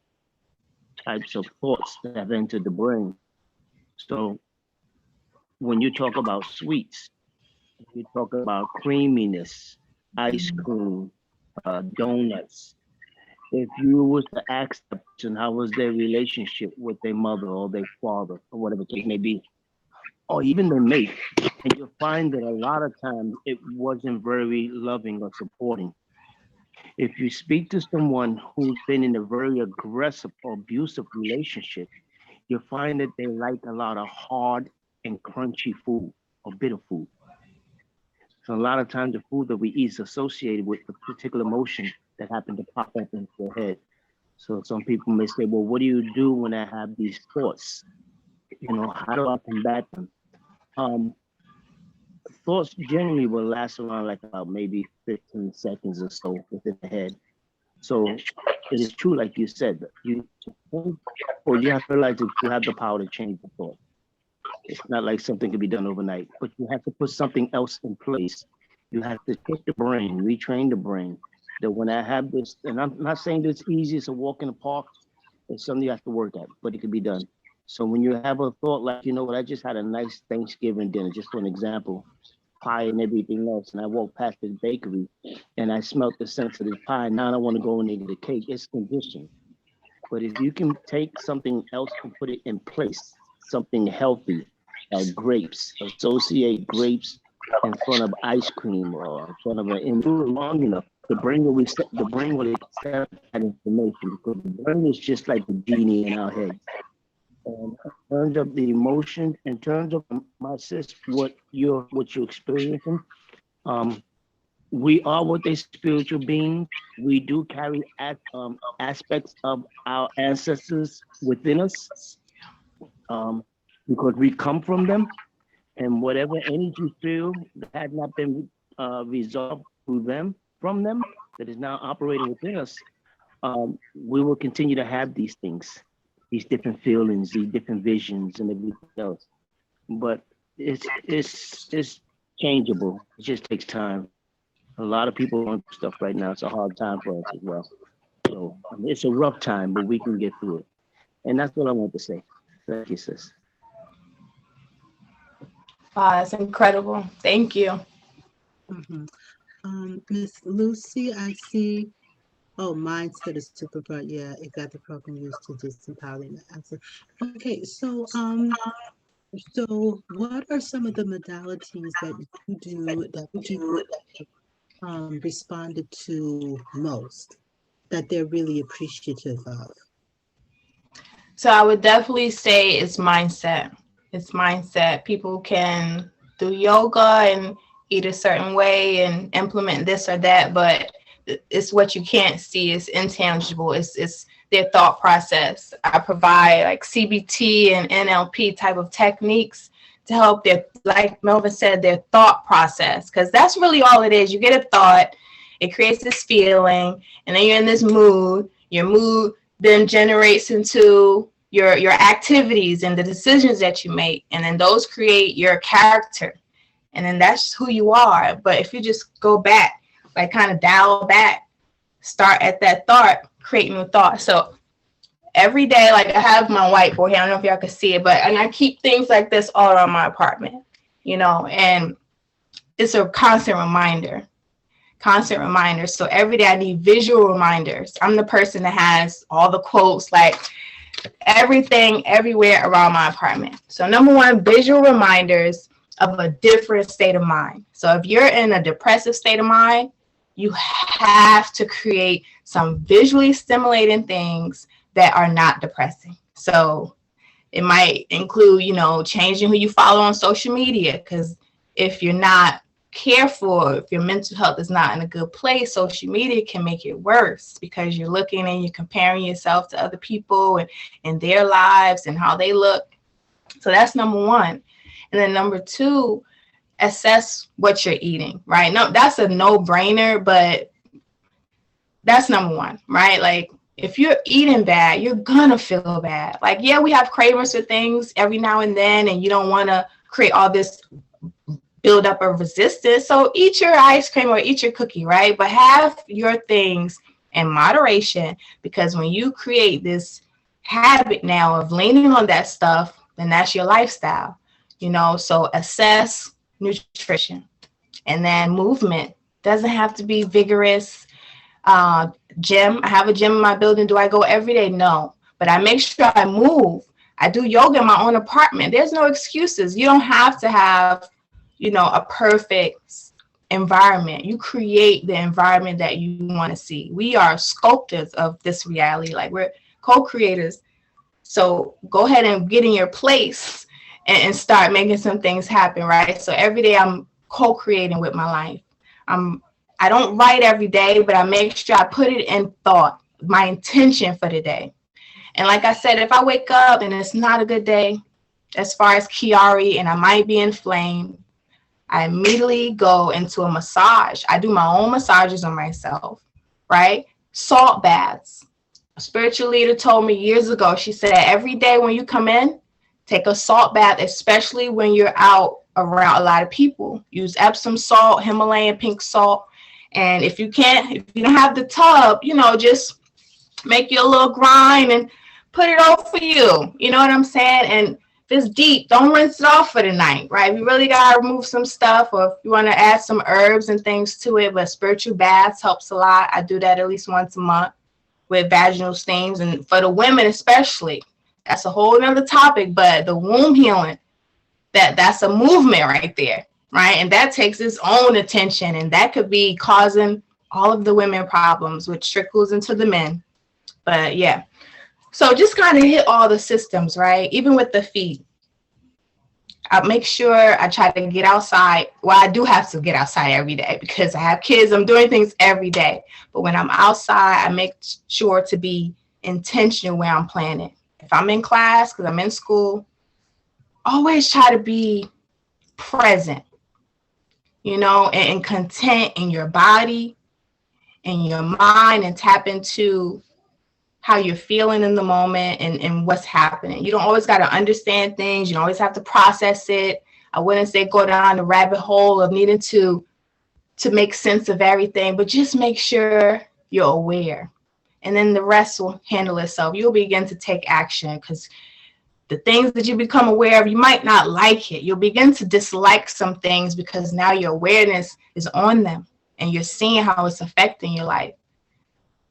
types of thoughts that have entered the brain. So when you talk about sweets, We talk about creaminess, ice Mhm. cream, donuts. If you was to ask the person how was their relationship with their mother or their father or whatever the case may be, or even their mate, and you'll find that a lot of times it wasn't very loving or supporting. If you speak to someone who's been in a very aggressive or abusive relationship, you'll find that they like a lot of hard and crunchy food or bitter food. So a lot of times the food that we eat is associated with a particular emotion that happened to pop up into your head. So some people may say, well, what do you do when I have these thoughts? You know, how do I combat them? Um, Thoughts generally will last around like about maybe 15 seconds or so within the head. So it is true, like you said, that you to think, or you have to realize that you have the power to change the thought. It's not like something can be done overnight, but you have to put something else in place. You have to trick the brain, retrain the brain. That when I have this, and I'm not saying that it's easy as a walk in the park, it's something you have to work at, but it can be done. So when you have a thought like, you know what, I just had a nice Thanksgiving dinner, just for an example, pie and everything else, and I walked past this bakery and I smelled the scent of this pie. Now I want to go in and get a cake. It's conditioned. But if you can take something else and put it in place, something healthy, like grapes, associate grapes in front of ice cream or in front of an, and do it long enough, the brain will accept that information because the brain is just like the genie in our head. And in terms of the emotions, in terms of my sis, what you're experiencing, um, we are what they spiritual beings. We do carry aspects of our ancestors within us, um, because we come from them, and whatever energy field that had not been resolved through them, from them, that is now operating within us, we will continue to have these things, these different feelings, these different visions, and everything else. But it's changeable. It just takes time. A lot of people going through stuff right now. It's a hard time for us as well. So it's a rough time, but we can get through it. And that's what I want to say. Thank you, sis. Wow, that's incredible. Thank you. Mhm. Miss Lucy, I see. Oh, mindset is super bright. Yeah, it got the program used to disempowering the answer. Okay, so what are some of the modalities that you do that people responded to most that they're really appreciative of? So I would definitely say it's mindset. It's mindset. People can do yoga and eat a certain way and implement this or that, but it's what you can't see. It's intangible. It's their thought process. I provide like CBT and NLP type of techniques to help their, like Melvin said, their thought process, because that's really all it is. You get a thought, it creates this feeling, and then you're in this mood. Your mood then generates into your activities and the decisions that you make, and then those create your character, and then that's who you are. But if you just go back, like kind of dial back, start at that thought, create new thoughts. So every day, like I have my whiteboard here, I don't know if y'all can see it, but and I keep things like this all around my apartment, and it's a constant reminders. So every day I need visual reminders. I'm the person that has all the quotes, like everything everywhere around my apartment. So number one, visual reminders of a different state of mind. So if you're in a depressive state of mind, you have to create some visually stimulating things that are not depressing. So it might include, changing who you follow on social media, because if you're not careful, if your mental health is not in a good place, social media can make it worse because you're looking and you're comparing yourself to other people and their lives and how they look. So that's number one. And then number two, assess what you're eating, right? No, that's a no-brainer, but that's number one, right? Like if you're eating bad, you're gonna feel bad. Like, yeah, we have cravings for things every now and then, and you don't want to create all this build up of resistance. So eat your ice cream or eat your cookie, right? But have your things in moderation, because when you create this habit now of leaning on that stuff, then that's your lifestyle, So assess nutrition. And then movement doesn't have to be vigorous. Gym, I have a gym in my building. Do I go every day? No, but I make sure I move. I do yoga in my own apartment. There's no excuses. You don't have to have, a perfect environment. You create the environment that you want to see. We are sculptors of this reality. Like, we're co-creators. So go ahead and get in your place and start making some things happen, right? So every day I'm co-creating with my life. I don't write every day, but I make sure I put it in thought, my intention for the day. And like I said, if I wake up and it's not a good day, as far as Chiari, and I might be inflamed, I immediately go into a massage. I do my own massages on myself, right? Salt baths. A spiritual leader told me years ago, she said, every day when you come in, take a salt bath, especially when you're out around a lot of people. Use Epsom salt, Himalayan pink salt. And if you don't have the tub, just make you a little grind and put it on for you. You know what I'm saying? And if it's deep, don't rinse it off for the night, right? You really got to remove some stuff, or if you want to add some herbs and things to it. But spiritual baths helps a lot. I do that at least once a month with vaginal steams. And for the women especially, that's a whole nother topic. But the womb healing, that's a movement right there, right? And that takes its own attention. And that could be causing all of the women problems, which trickles into the men. But yeah. So just kind of hit all the systems, right? Even with the feet. I make sure I try to get outside. Well, I do have to get outside every day because I have kids. I'm doing things every day. But when I'm outside, I make sure to be intentional where I'm planning. If I'm in class, because I'm in school, always try to be present, and content in your body, in your mind, and tap into how you're feeling in the moment and what's happening. You don't always got to understand things. You don't always have to process it. I wouldn't say go down the rabbit hole of needing to make sense of everything, but just make sure you're aware. And then the rest will handle itself. You'll begin to take action, because the things that you become aware of, you might not like it. You'll begin to dislike some things because now your awareness is on them and you're seeing how it's affecting your life.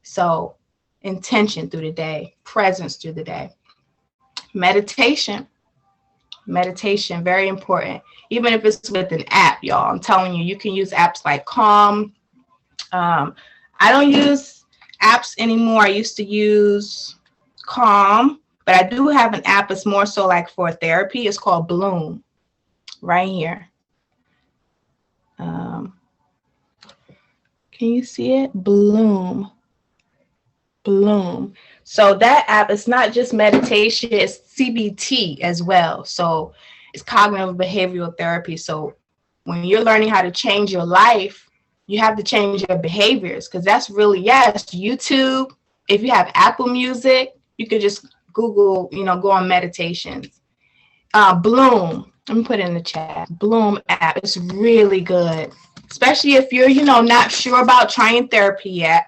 So intention through the day, presence through the day. Meditation, very important. Even if it's with an app, y'all, I'm telling you, you can use apps like Calm. I don't use apps anymore. I used to use Calm, but I do have an app. It's more so like for therapy. It's called Bloom, right here. Can you see it? Bloom. So that app is not just meditation, it's CBT as well. So it's cognitive behavioral therapy. So when you're learning how to change your life, you have to change your behaviors, because that's really, yes, YouTube. If you have Apple Music, you could just Google, go on meditations. Bloom, let me put it in the chat. Bloom app is really good, especially if you're, not sure about trying therapy yet.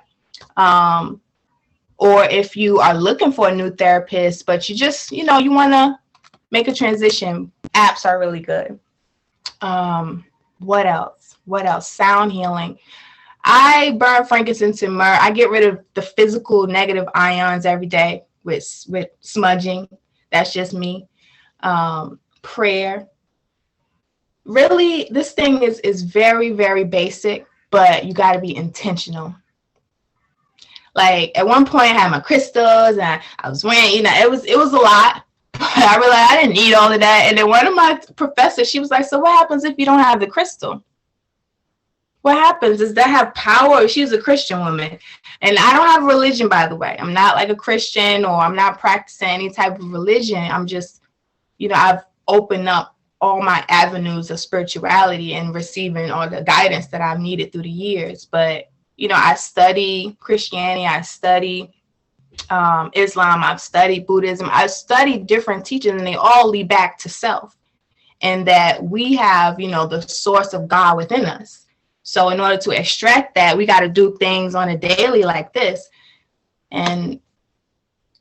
Or if you are looking for a new therapist, but you just, you want to make a transition, apps are really good. What else? Sound healing. I burn frankincense and myrrh. I get rid of the physical negative ions every day with smudging. That's just me. Prayer. Really, this thing is very, very basic, but you got to be intentional. Like at one point I had my crystals and I was wearing, it was a lot, but I realized I didn't need all of that. And then one of my professors, she was like, so what happens if you don't have the crystal? What happens? Does that have power? She was a Christian woman. And I don't have religion, by the way. I'm not like a Christian, or I'm not practicing any type of religion. I'm just, I've opened up all my avenues of spirituality and receiving all the guidance that I've needed through the years. But I study Christianity, I study Islam, I've studied Buddhism, I've studied different teachings, and they all lead back to self, and that we have, the source of God within us. So in order to extract that, we got to do things on a daily like this. And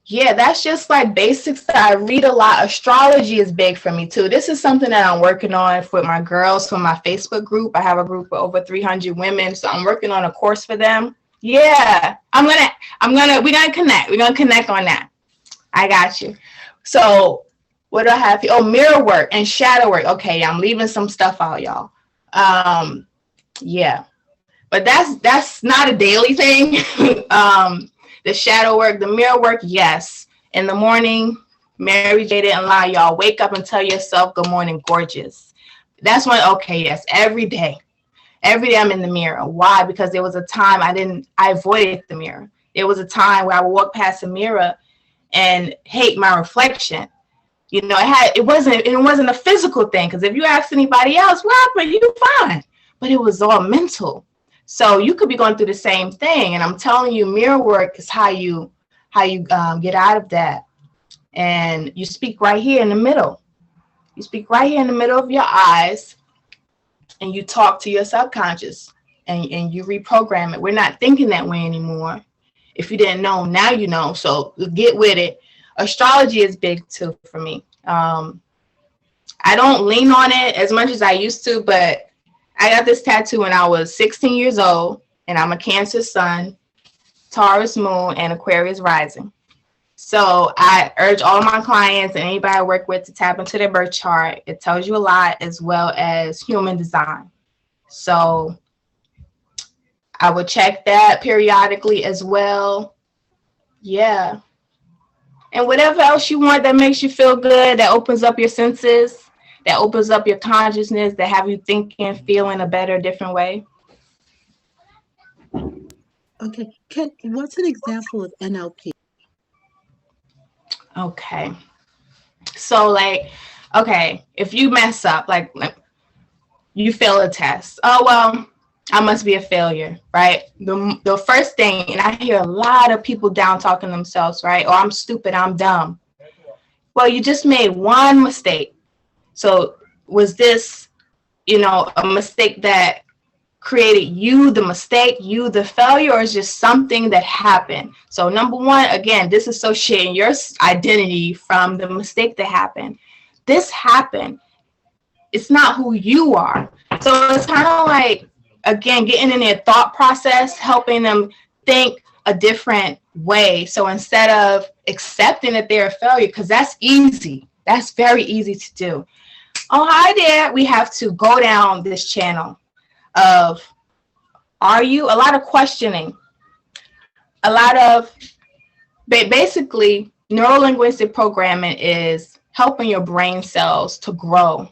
Yeah, that's just like basics that I read a lot. Astrology is big for me too. This is something that I'm working on for my girls for my Facebook group. I have a group of over 300 women, so I'm working on a course for them. Yeah, we're gonna connect. We're gonna connect on that. I got you. So what do I have here? Oh, mirror work and shadow work. Okay, I'm leaving some stuff out, y'all. Yeah, but that's not a daily thing. The shadow work, the mirror work, yes. In the morning, Mary J didn't lie, y'all. Wake up and tell yourself good morning, gorgeous. That's when, okay, yes, every day. Every day I'm in the mirror. Why? Because there was a time I avoided the mirror. There was a time where I would walk past the mirror and hate my reflection. You know, it wasn't a physical thing. Because if you ask anybody else, what happened? You fine. But it was all mental. So you could be going through the same thing. And I'm telling you, mirror work is how you get out of that. And you speak right here in the middle. You speak right here in the middle of your eyes, and you talk to your subconscious, and you reprogram it. We're not thinking that way anymore. If you didn't know, now you know. So get with it. Astrology is big too for me. I don't lean on it as much as I used to, but I got this tattoo when I was 16 years old, and I'm a Cancer sun, Taurus moon, and Aquarius rising. So I urge all my clients and anybody I work with to tap into their birth chart. It tells you a lot, as well as human design. So I would check that periodically as well. Yeah. And whatever else you want that makes you feel good, that opens up your senses, that opens up your consciousness, that have you thinking, feeling a better, different way. Okay. What's an example of NLP? Okay. So okay, if you mess up, like you fail a test. Oh, well, I must be a failure, right? The first thing, and I hear a lot of people down talking themselves, right? Or I'm stupid, I'm dumb. Well, you just made one mistake. So was this, a mistake that created you the mistake, you the failure, or is just something that happened? So number one, again, disassociating your identity from the mistake that happened. This happened. It's not who you are. So it's kind of like, again, getting in their thought process, helping them think a different way. So instead of accepting that they're a failure, because that's easy, that's very easy to do. Oh, hi there. We have to go down this channel of, a lot of questioning, a lot of, basically, neuro-linguistic programming is helping your brain cells to grow,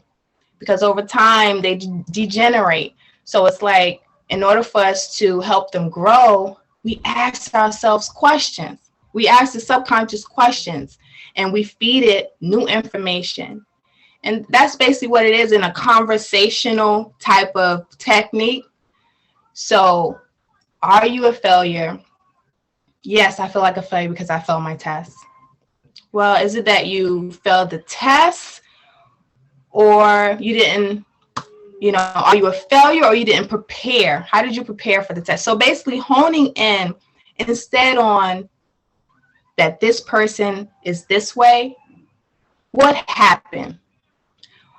because over time they degenerate. So it's like, in order for us to help them grow, we ask ourselves questions. We ask the subconscious questions, and we feed it new information. And that's basically what it is in a conversational type of technique. So, are you a failure? Yes, I feel like a failure because I failed my test. Well, is it that you failed the test, or you didn't, are you a failure, or you didn't prepare? How did you prepare for the test? So basically honing in instead on that this person is this way, what happened?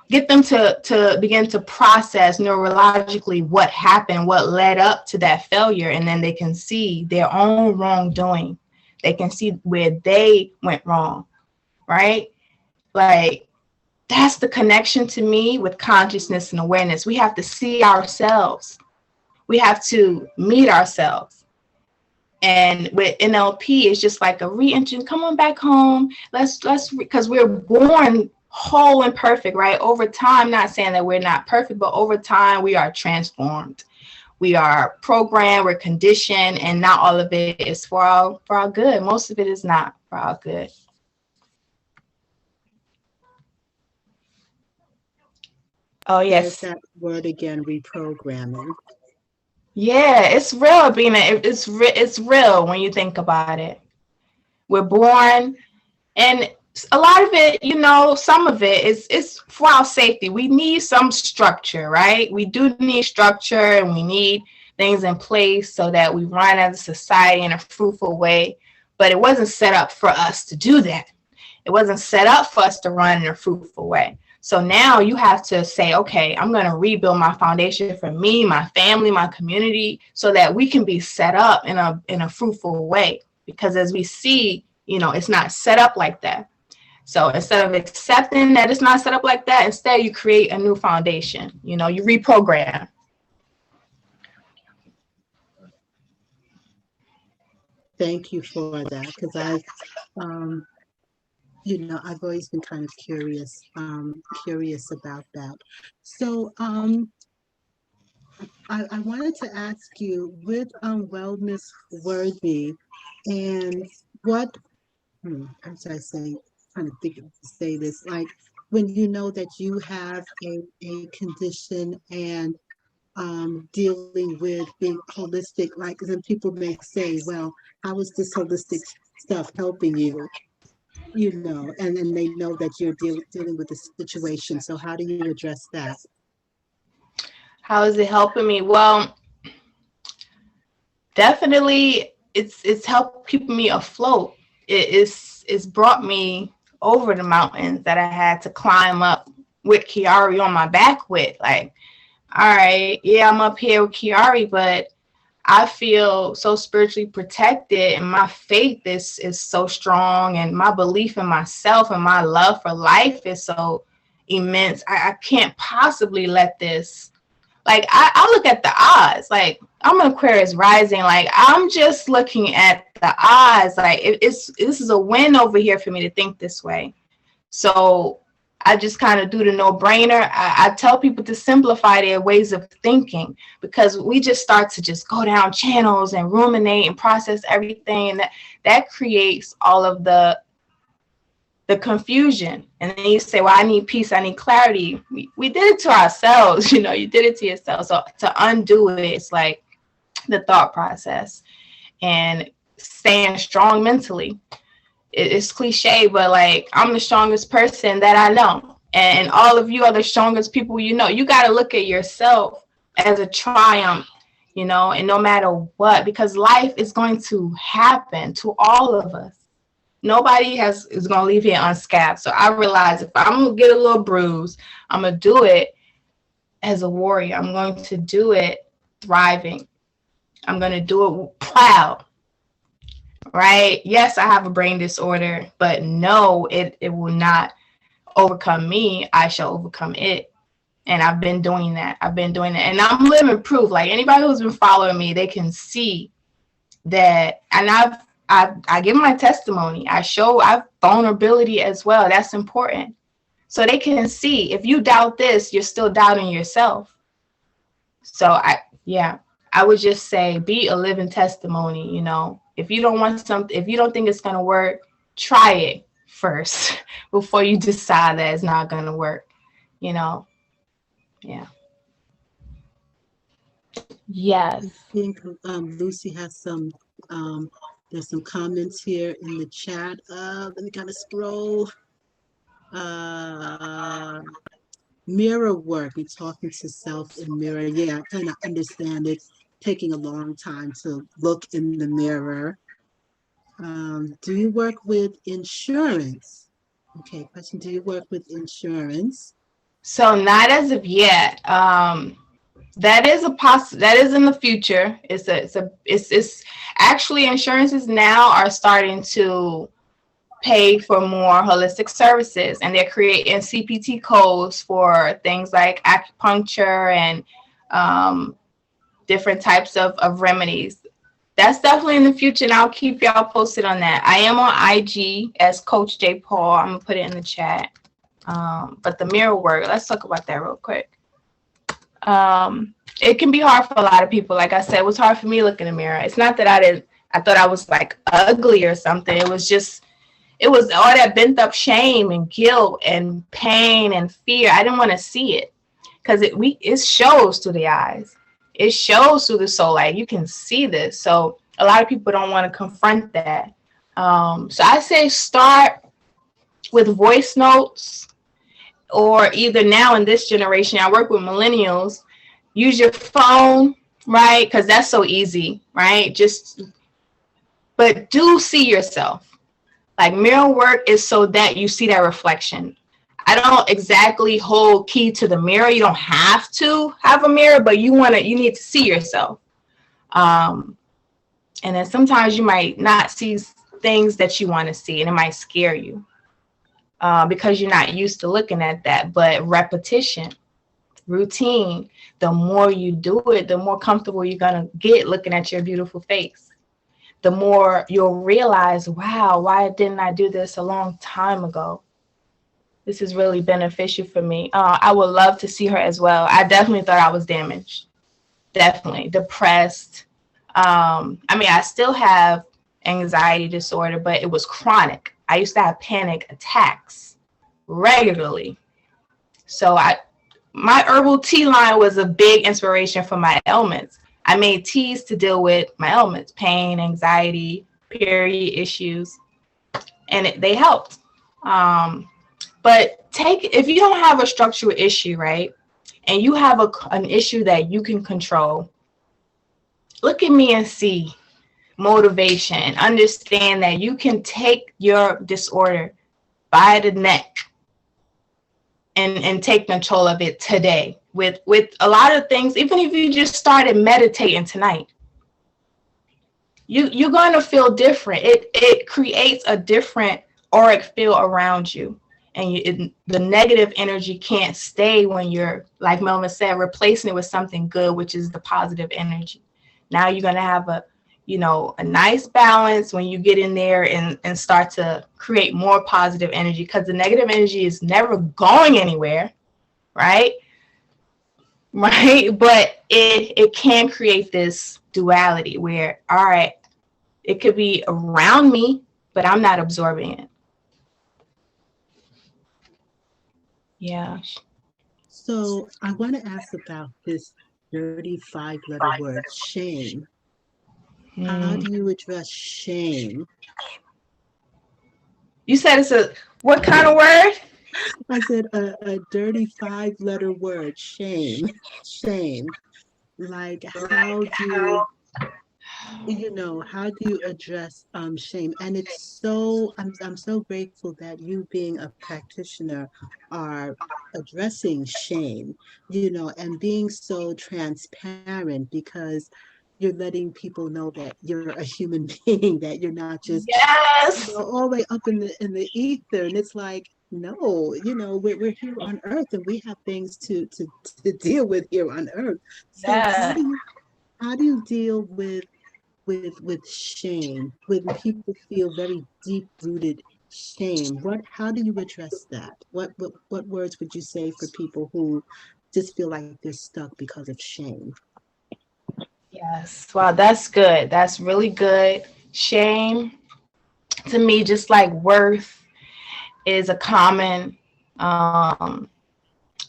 Get them to begin to process neurologically what happened, what led up to that failure, and then they can see their own wrongdoing. They can see where they went wrong, right? Like, that's the connection to me with consciousness and awareness. We have to see ourselves. We have to meet ourselves. And with NLP, it's just like a re-entry. Come on back home. Let's because we're born whole and perfect, right? Over time, not saying that we're not perfect, but over time we are transformed. We are programmed, we're conditioned, and not all of it is for our good. Most of it is not for our good. Oh, yes. There's that word again, reprogramming. Yeah, it's real, Bina. It's real when you think about it. We're born, and a lot of it, some of it is for our safety. We need some structure, right? We do need structure, and we need things in place so that we run as a society in a fruitful way. but it wasn't set up for us to do that. It wasn't set up for us to run in a fruitful way. So now you have to say, okay, I'm going to rebuild my foundation for me, my family, my community, so that we can be set up in a fruitful way. Because as we see, it's not set up like that. So instead of accepting that it's not set up like that, instead you create a new foundation. You reprogram. Thank you for that, because I've always been kind of curious about that. So I wanted to ask you, with Wellness Worthy, and what how should I say? Trying to think of to say this, like when you know that you have a condition and dealing with being holistic, like then people may say, well, how is this holistic stuff helping you? And then they know that you're dealing with the situation. So how do you address that? How is it helping me? Well, definitely it's helped keep me afloat. It's brought me over the mountains that I had to climb up with Chiari on my back with. Like, all right, yeah, I'm up here with Chiari, but I feel so spiritually protected, and my faith is so strong, and my belief in myself and my love for life is so immense. I can't possibly let this, like, I look at the odds. Like, I'm an Aquarius rising. Like, I'm just looking at the odds. Like, this is a win over here for me to think this way. So I just kind of do the no-brainer. I tell people to simplify their ways of thinking, because we just start to just go down channels and ruminate and process everything. And that creates all of the confusion. And then you say, well, I need peace, I need clarity. We did it to ourselves. You did it to yourself. So to undo it, it's like the thought process and staying strong mentally. It's cliche, but like, I'm the strongest person that I know, and all of you are the strongest people. You got to look at yourself as a triumph, and no matter what, because life is going to happen to all of us. Nobody is going to leave here unscathed. So I realize if I'm going to get a little bruise, I'm going to do it as a warrior. I'm going to do it thriving. I'm going to do it proud. Right? Yes, I have a brain disorder, but no, it will not overcome me. I shall overcome it. And I've been doing that. And I'm living proof. Like, anybody who's been following me, they can see that. And I give my testimony. I have vulnerability as well. That's important. So they can see, if you doubt this, you're still doubting yourself. So I would just say, be a living testimony. If you don't want something, if you don't think it's going to work, try it first before you decide that it's not going to work. Yeah. Yes. I think Lucy has there's some comments here in the chat. Let me kind of scroll. Mirror work, you're talking to self in mirror. Yeah, I kind of understand it taking a long time to look in the mirror. Do you work with insurance? Okay, question, do you work with insurance? So not as of yet. That is in the future. It's actually, insurances now are starting to pay for more holistic services, and they're creating CPT codes for things like acupuncture and different types of remedies. That's definitely in the future, and I'll keep y'all posted on that. I am on IG as Coach J Paul. I'm gonna put it in the chat. But the mirror work, let's talk about that real quick. It can be hard for a lot of people. Like I said, it was hard for me to look in the mirror. It's not that I thought I was like ugly or something. It was all that bent up shame and guilt and pain and fear. I didn't want to see it, because it shows through the eyes. It shows through the soul. Like, you can see this. So a lot of people don't want to confront that. So I say start with voice notes, or either now in this generation, I work with millennials, use your phone, right? Because that's so easy, right? Just but do see yourself. Like mirror work is so that you see that reflection. I don't exactly hold key to the mirror. You don't have to have a mirror, but you need to see yourself. And then sometimes you might not see things that you want to see, and it might scare you because you're not used to looking at that. But repetition, routine, the more you do it, the more comfortable you're going to get looking at your beautiful face. The more you'll realize, wow, why didn't I do this a long time ago? This is really beneficial for me. I would love to see her as well. I definitely thought I was damaged. Definitely depressed. I still have anxiety disorder, but it was chronic. I used to have panic attacks regularly. So my herbal tea line was a big inspiration for my ailments. I made teas to deal with my ailments, pain, anxiety, period issues, and they helped. But if you don't have a structural issue, right, and you have an issue that you can control, look at me and see motivation. Understand that you can take your disorder by the neck and take control of it today with a lot of things. Even if you just started meditating tonight, you're going to feel different. It creates a different auric field around you. And the negative energy can't stay when you're, like Melvin said, replacing it with something good, which is the positive energy. Now you're going to have a nice balance when you get in there and start to create more positive energy, because the negative energy is never going anywhere, right? Right. But it can create this duality where, all right, it could be around me, but I'm not absorbing it. Yeah. So I want to ask about this 35-letter word, shame. How do you address shame? You said it's what kind of word? I said a dirty 5-letter word, shame. Shame. Like, how do you address shame? And it's so, I'm so grateful that you, being a practitioner, are addressing shame, and being so transparent, because you're letting people know that you're a human being, that you're not just all the way up in the ether. And it's like, no, we're here on earth, and we have things to deal with here on earth. So how do you deal with shame, when people feel very deep rooted shame? How do you address that? What words would you say for people who just feel like they're stuck because of shame? Yes. Wow, that's good. That's really good. Shame, to me, just like worth, is a common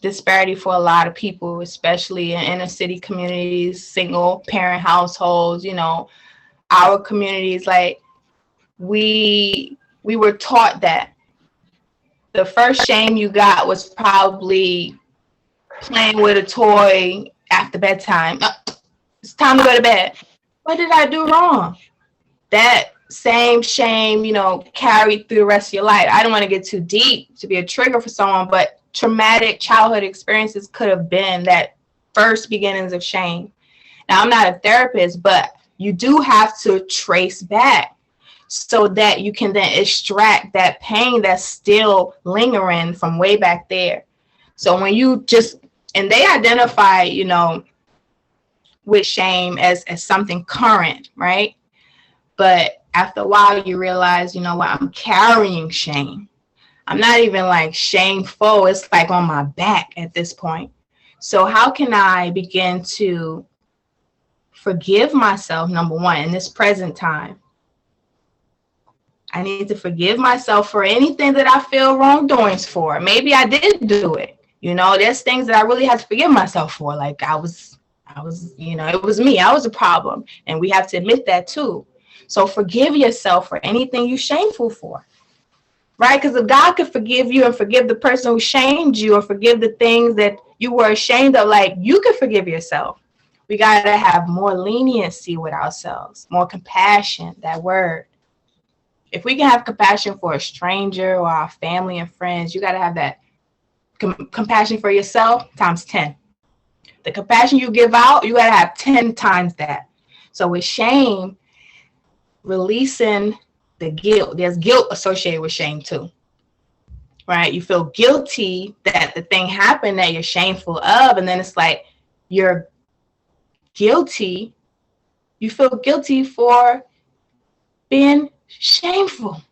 disparity for a lot of people, especially in inner city communities, single parent households, our communities. Like we were taught that the first shame you got was probably playing with a toy after bedtime. It's time to go to bed. What did I do wrong? That same shame, carried through the rest of your life. I don't want to get too deep to be a trigger for someone, but traumatic childhood experiences could have been that first beginnings of shame. Now, I'm not a therapist, but you do have to trace back so that you can then extract that pain that's still lingering from way back there. So when you and they identify, with shame as something current, right? But after a while, you realize, I'm carrying shame. I'm not even like shameful. It's like on my back at this point. So how can I begin to forgive myself, number one, in this present time? I need to forgive myself for anything that I feel wrongdoings for. Maybe I did do it. There's things that I really have to forgive myself for. Like I was, it was me. I was a problem. And we have to admit that too. So forgive yourself for anything you're shameful for. Right? Because if God could forgive you and forgive the person who shamed you, or forgive the things that you were ashamed of, like, you could forgive yourself. We got to have more leniency with ourselves, more compassion, that word. If we can have compassion for a stranger or our family and friends, you got to have that compassion for yourself times 10. The compassion you give out, you got to have 10 times that. So with shame, releasing the guilt, there's guilt associated with shame too, right? You feel guilty that the thing happened that you're shameful of, and then it's like you're guilty. You feel guilty for being shameful.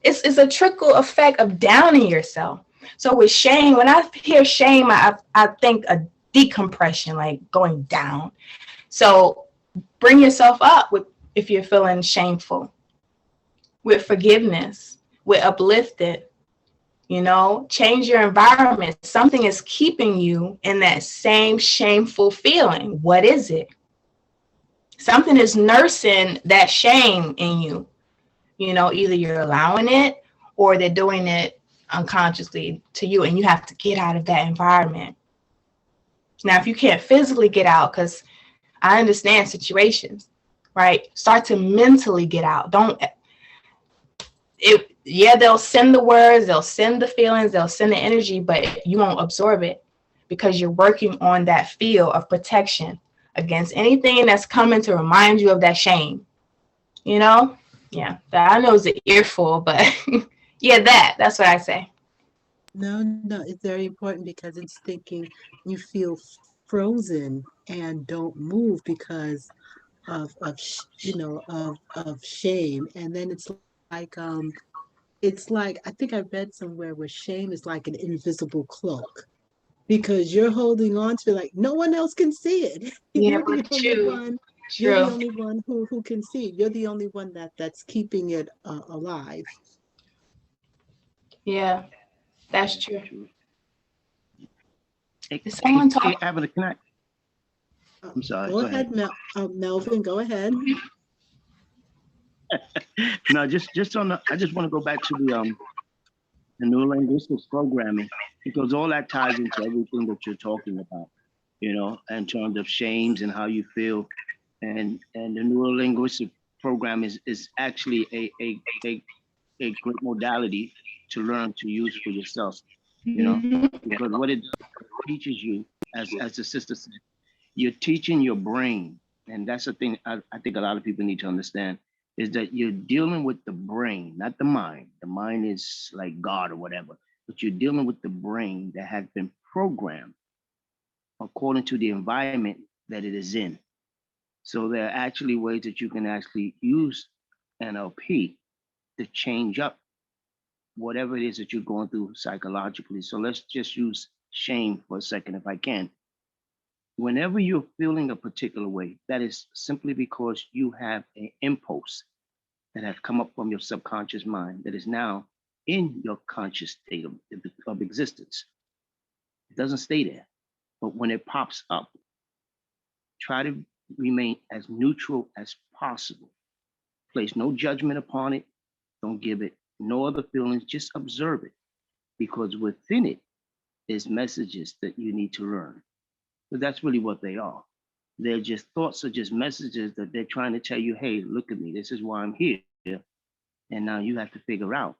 It's a trickle effect of downing yourself. So with shame, when I hear shame, I think a decompression, like going down. So bring yourself up with if you're feeling shameful, with forgiveness, with uplifted. Change your environment. Something is keeping you in that same shameful feeling. What is it? Something is nursing that shame in you. Either you're allowing it or they're doing it unconsciously to you, and you have to get out of that environment. Now, if you can't physically get out, because I understand situations, right? Start to mentally get out. They'll send the words, they'll send the feelings, they'll send the energy, but you won't absorb it because you're working on that field of protection against anything that's coming to remind you of that shame. Yeah, that I know is an earful, but yeah, that's what I say. No, it's very important because it's thinking you feel frozen and don't move because of shame. And then it's like I think I read somewhere where shame is like an invisible cloak because you're holding on to it like no one else can see it. Yeah, You're the but only true, one. You're the true. only one who can see it. You're the only one that's keeping it alive. Yeah, that's That's true. true. Is someone talking? Abner, can I? I'm sorry. Go Go ahead. ahead, Melvin. Go ahead. No, just on the. I just want to go back to the neurolinguistics programming because all that ties into everything that you're talking about. In terms of shames and how you feel, and the neurolinguistic program is actually a great modality to learn to use for yourself. Mm-hmm. Because what it teaches you, as the sister said, you're teaching your brain, and that's the thing I think a lot of people need to understand is that you're dealing with the brain, not the mind. The mind is like God or whatever, but you're dealing with the brain that has been programmed according to the environment that it is in. So there are actually ways that you can actually use NLP to change up whatever it is that you're going through psychologically. So let's just use shame for a second, if I can. Whenever you're feeling a particular way, that is simply because you have an impulse that has come up from your subconscious mind that is now in your conscious state of existence. It doesn't stay there. But when it pops up, try to remain as neutral as possible. Place no judgment upon it. Don't give it no other feelings. Just observe it because within it is messages that you need to learn. But that's really what they are. They're just thoughts or just messages that they're trying to tell you, hey, look at me. This is why I'm here. And now you have to figure out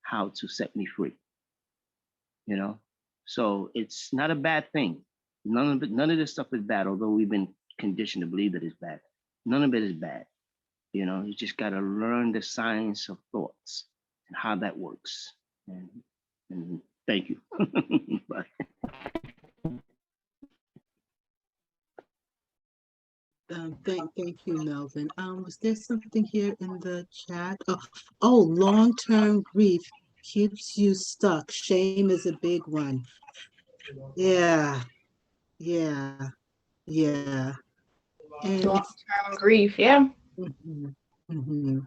how to set me free. You know? So it's not a bad thing. None of this stuff is bad, although we've been conditioned to believe that it's bad. None of it is bad. You just got to learn the science of thoughts and how that works. And thank you. Bye. Thank you, Melvin. Was there something here in the chat? Oh, long-term grief keeps you stuck. Shame is a big one. Yeah, yeah, yeah. And it's Long-term grief. Yeah, mhm, mhm,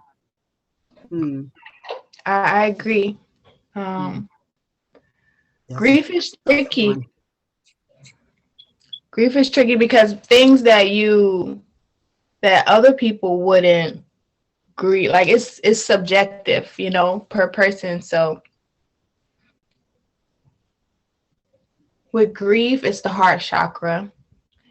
mm, I agree. mm. That's a Grief is tough tricky. one. Grief is tricky because things that other people wouldn't grieve, like it's subjective, per person. So with grief, it's the heart chakra,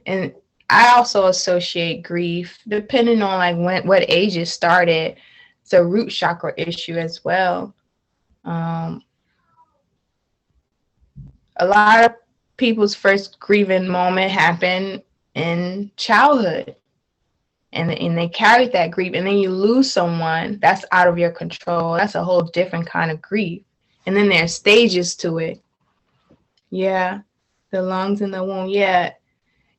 and I also associate grief, depending on like what age it started. It's a root chakra issue as well. Um, a lot of people's first grieving moment happened in childhood, and they carried that grief, and then you lose someone that's out of your control. That's a whole different kind of grief. And then there's stages to it. Yeah, the lungs and the womb. Yeah,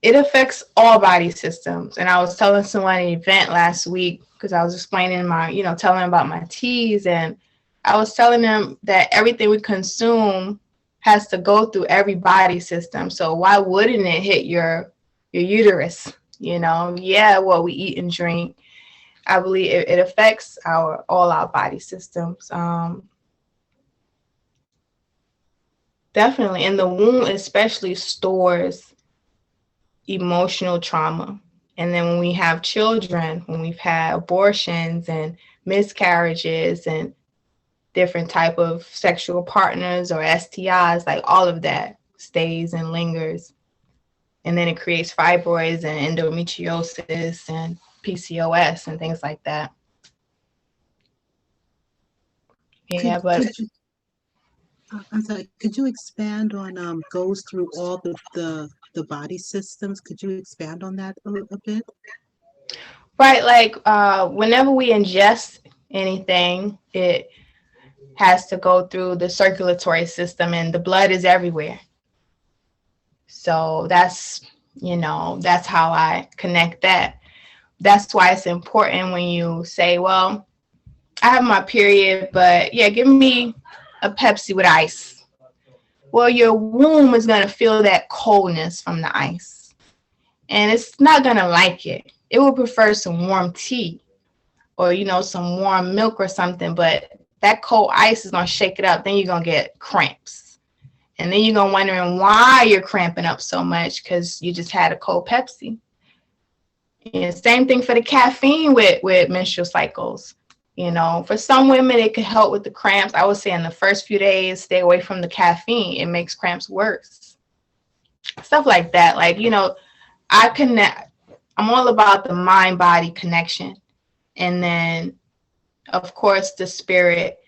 it affects all body systems. And I was telling someone at an event last week, because I was explaining telling them about my teas, and I was telling them that everything we consume has to go through every body system. So why wouldn't it hit your uterus? Yeah, what we eat and drink. I believe it affects all our body systems. Definitely. And the womb especially stores emotional trauma. And then when we have children, when we've had abortions and miscarriages and different type of sexual partners or STIs, like all of that stays and lingers. And then it creates fibroids and endometriosis and PCOS and things like that. Yeah, I'm sorry, could you expand on goes through all the body systems? Could you expand on that a bit? Right, like whenever we ingest anything, it has to go through the circulatory system, and the blood is everywhere. So that's how I connect that. That's why it's important when you say, well, I have my period, but yeah, give me a Pepsi with ice. Well, your womb is going to feel that coldness from the ice, and it's not going to like it. It will prefer some warm tea or, some warm milk or something, but that cold ice is going to shake it up. Then you're going to get cramps. And then you're going to wondering why you're cramping up so much because you just had a cold Pepsi. And same thing for the caffeine with menstrual cycles. For some women, it could help with the cramps. I would say in the first few days, stay away from the caffeine. It makes cramps worse. Stuff like that. Like, I'm all about the mind-body connection. And then, of course, the spirit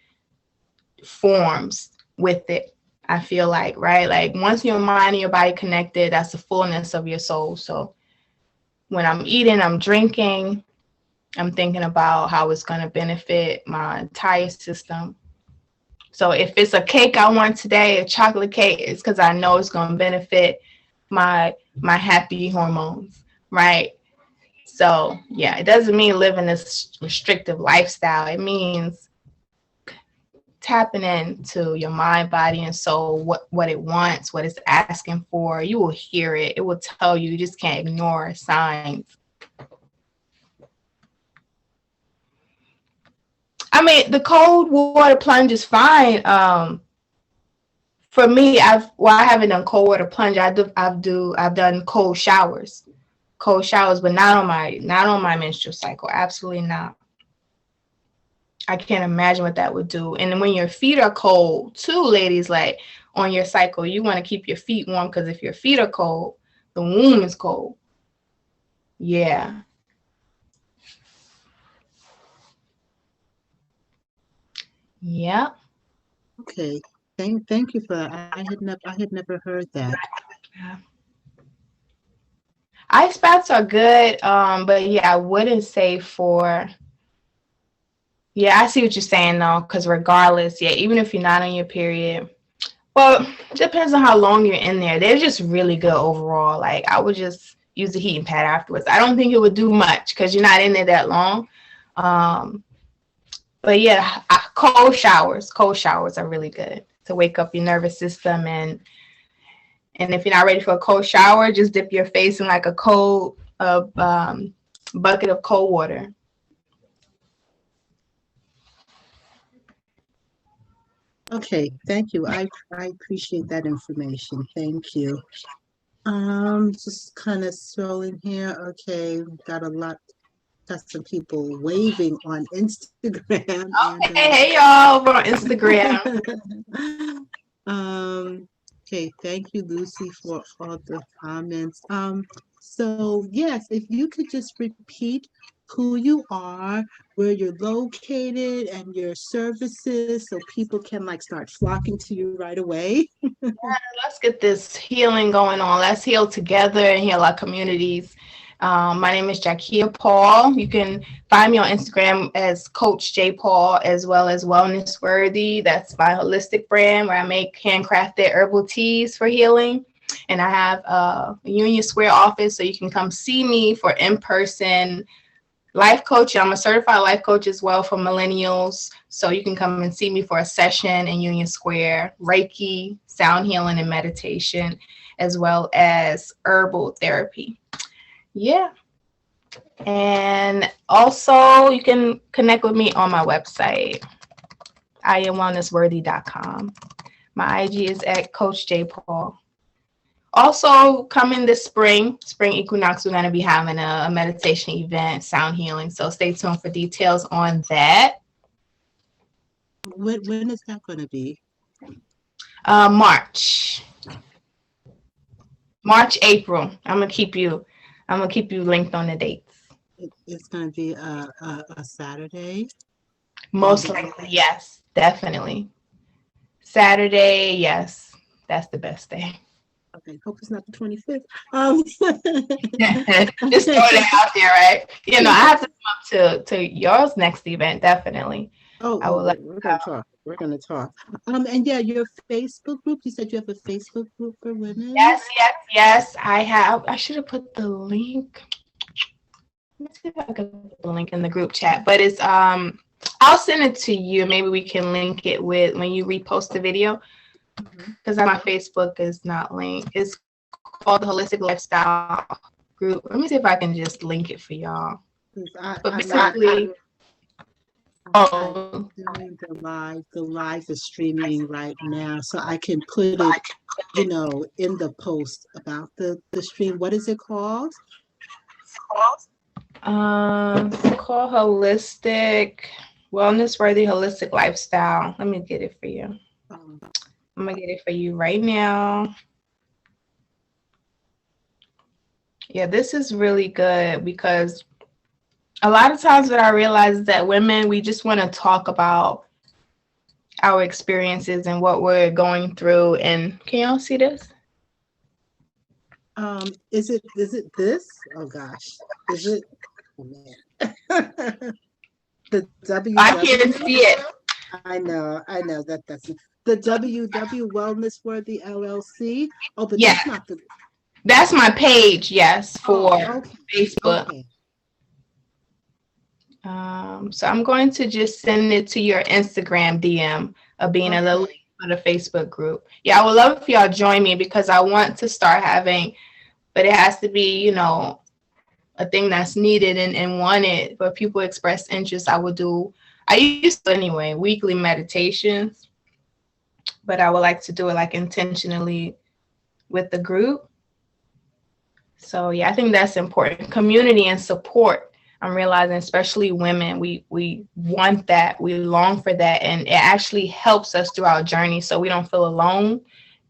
forms with it. I feel like, right? Like once your mind and your body connected, that's the fullness of your soul. So when I'm eating, I'm drinking, I'm thinking about how it's going to benefit my entire system. So if it's a cake I want today, a chocolate cake, it's because I know it's going to benefit my happy hormones, right? So yeah, it doesn't mean living this restrictive lifestyle. It means tapping into your mind, body, and soul, what it wants, what it's asking for. You will hear it. It will tell you. You just can't ignore signs. I mean, the cold water plunge is fine. For me, I haven't done cold water plunge. I've done cold showers, but not on my menstrual cycle. Absolutely not. I can't imagine what that would do. And when your feet are cold too, ladies, like on your cycle, you want to keep your feet warm because if your feet are cold, the womb is cold. Yeah. Yeah. Okay. Thank you for that. I had never heard that. Yeah. Ice baths are good, but yeah, I wouldn't say for. Yeah, I see what you're saying though, because regardless, yeah, even if you're not on your period, well, it depends on how long you're in there. They're just really good overall. Like I would just use the heating pad afterwards. I don't think it would do much because you're not in there that long. But yeah, cold showers are really good to wake up your nervous system, and if you're not ready for a cold shower, just dip your face in like a cold bucket of cold water. Okay, thank you. I appreciate that information. Thank you. Just kind of scrolling here. Okay, got some people waving on Instagram. Hey y'all on Instagram. Okay, thank you, Lucy, for all the comments. So yes, if you could just repeat who you are, where you're located, and your services, so people can like start flocking to you right away. Let's get this healing going on. Let's heal together and heal our communities. My name is Jacquia Paul. You can find me on Instagram as Coach J Paul, as well as Wellness Worthy. That's my holistic brand where I make handcrafted herbal teas for healing. And I have a Union Square office, so you can come see me for in-person life coach. I'm a certified life coach as well for millennials. So you can come and see me for a session in Union Square, Reiki, sound healing and meditation, as well as herbal therapy. Yeah. And also you can connect with me on my website, iamwellnessworthy.com. My IG is at Coach J Paul. Also, coming this spring equinox, we're going to be having a meditation event, sound healing. So stay tuned for details on that. When is that going to be? March, April. I'm gonna keep you linked on the dates. It's going to be a Saturday. Most likely, yes, definitely. Saturday, yes, that's the best day. Okay, hope it's not the 25th. Just throw it out there, right? You know, I have to come up to yours next event, definitely. I will we're gonna talk. We're gonna talk. And yeah, your Facebook group. You said you have a Facebook group for women. Yes. I have. I should have put the link. Let me see if I can put the link in the group chat. But it's I'll send it to you. Maybe we can link it with when you repost the video. Because my Facebook is not linked. It's called the Holistic Lifestyle Group. Let me see if I can just link it for y'all. But basically, I'm doing the live is streaming right now, so I can put it, in the post about the stream. What is it called? It's called Holistic Wellness Worthy Holistic Lifestyle. Let me get it for you. I'm gonna get it for you right now. Yeah, this is really good because a lot of times what I realize is that women, we just want to talk about our experiences and what we're going through. And can y'all see this? Is it this? Oh gosh. Is it? Oh man. The W. I can't see it. I know that's the WW Wellness Worthy LLC. Oh, but yeah. That's not the. That's my page, yes, for Facebook. Okay. So I'm going to just send it to your Instagram DM, Abina, the link for the Facebook group. Yeah, I would love if y'all join me because I want to start having, but it has to be, a thing that's needed and wanted. But people express interest, I used to anyway, weekly meditations, but I would like to do it like intentionally with the group. So yeah, I think that's important. Community and support. I'm realizing, especially women, we want that, we long for that, and it actually helps us through our journey so we don't feel alone,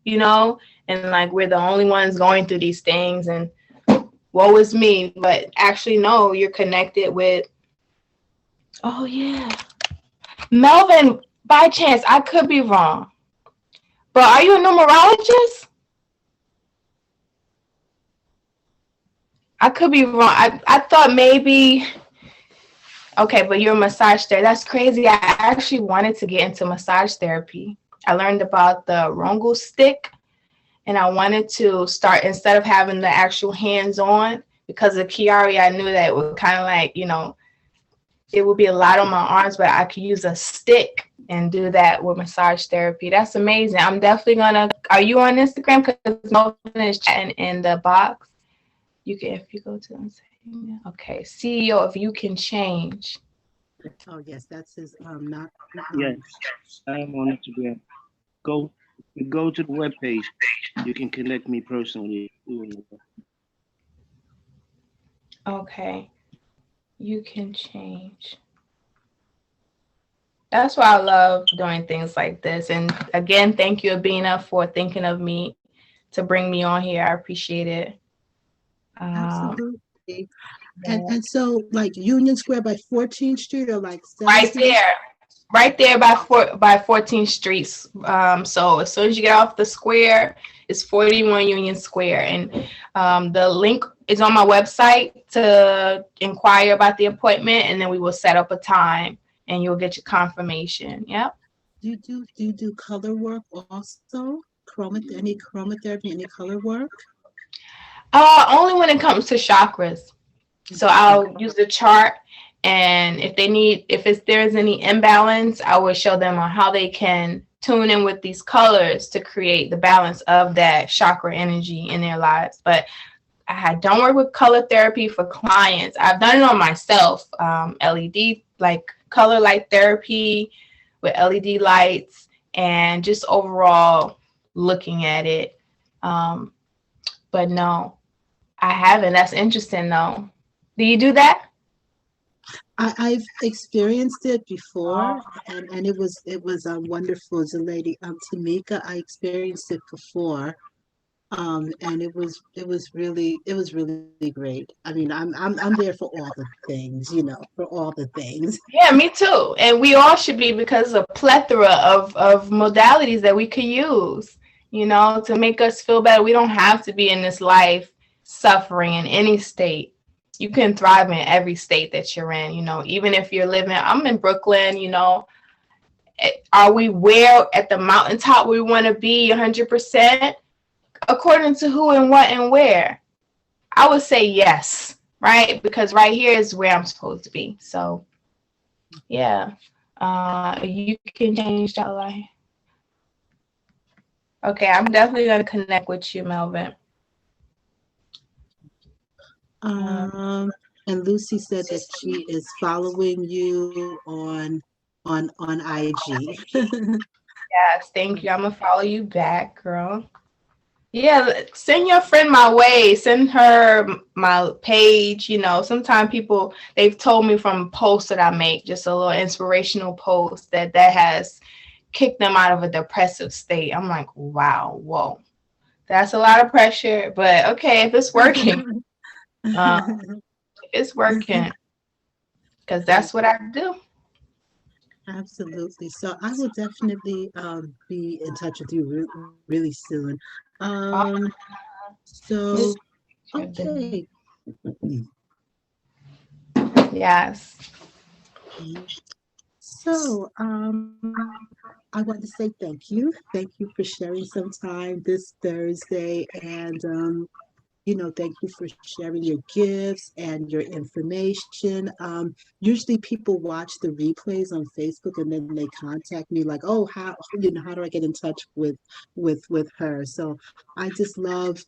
and like we're the only ones going through these things and woe is me. But actually, no, you're connected with, oh yeah. Melvin, by chance, I could be wrong, but are you a numerologist? I could be wrong. I thought maybe, okay, but you're a massage therapist. That's crazy. I actually wanted to get into massage therapy. I learned about the Rongo stick, and I wanted to start, instead of having the actual hands-on, because of Chiari, I knew that it would kind of like, it would be a lot on my arms, but I could use a stick and do that with massage therapy. That's amazing. I'm definitely are you on Instagram? Because Melvin is chatting in the box. You can, if you go to okay, CEO of You Can Change. Oh yes, that's his not. Yes, I am on Instagram. Go to the webpage. You can connect me personally. Okay, You Can Change. That's why I love doing things like this. And again, thank you, Abina, for thinking of me to bring me on here. I appreciate it. Absolutely. Yeah. And so like Union Square by 14th Street or like Right 17th? there. Right there by 14th Street. So as soon as you get off the square, it's 41 Union Square, and the link is on my website to inquire about the appointment, and then we will set up a time, and you'll get your confirmation. Yep. Do you do color work also? Any chromotherapy, any color work? Only when it comes to chakras. So Okay. I'll use the chart, and if there's any imbalance, I will show them on how they can tune in with these colors to create the balance of that chakra energy in their lives. But I don't work with color therapy for clients. I've done it on myself. LED, like color light therapy with LED lights, and just overall looking at it. But no, I haven't. That's interesting though. Do you do that? I've experienced it before, Oh, and it was wonderful. The lady Tamika, I experienced it before, and it was really great. I mean, I'm there for all the things, for all the things. yeah, me too. And we all should be, because of a plethora of modalities that we could use, to make us feel better. We don't have to be in this life suffering in any state. You can thrive in every state that you're in, even if you're living, I'm in Brooklyn, are we where at the mountaintop we want to be 100%? According to who and what and where? I would say yes, right? Because right here is where I'm supposed to be. So, yeah, you can change that life. Okay, I'm definitely going to connect with you, Melvin. Um, and Lucy said that she is following you on IG. Yes, thank you. I'm going to follow you back, girl. Yeah, send your friend my way. Send her my page. Sometimes people, they've told me from posts that I make, just a little inspirational post that has kicked them out of a depressive state. I'm like, wow, whoa, that's a lot of pressure. But okay, if it's working, it's working, because that's what I do. Absolutely. So I will definitely be in touch with you really soon. Um, so okay. Yes. So I want to say thank you. Thank you for sharing some time this Thursday, and thank you for sharing your gifts and your information. Usually people watch the replays on Facebook and then they contact me like, oh, how do I get in touch with her? So I just love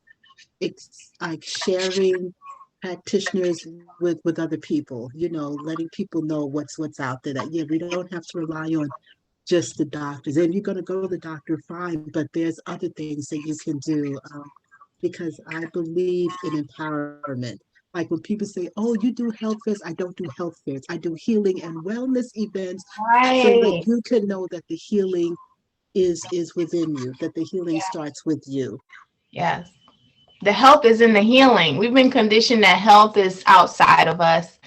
like sharing practitioners with other people, letting people know what's out there, that yeah, we don't have to rely on just the doctors. And you're going to go to the doctor, fine, but there's other things that you can do, because I believe in empowerment. Like when people say, oh, you do health fairs, I don't do health fairs. I do healing and wellness events so that Right. you can know that the healing is within you, that the healing Yeah. starts with you. Yes. The health is in the healing. We've been conditioned that health is outside of us,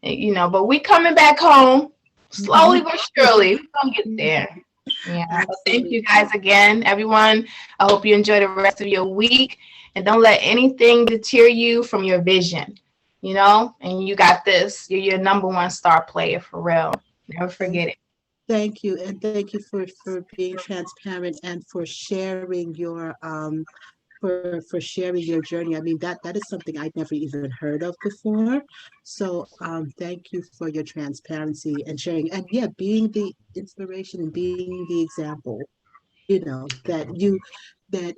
but we coming back home slowly but surely. We're going to get there. Yeah. But thank you Absolutely. guys again, everyone. I hope you enjoy the rest of your week, and don't let anything deter you from your vision, and you got this. You're your number one star player for real. Never forget it. Thank you, and thank you for being transparent and for sharing your journey. I mean, that is something I'd never even heard of before. So thank you for your transparency and sharing, and yeah, being the inspiration and being the example. That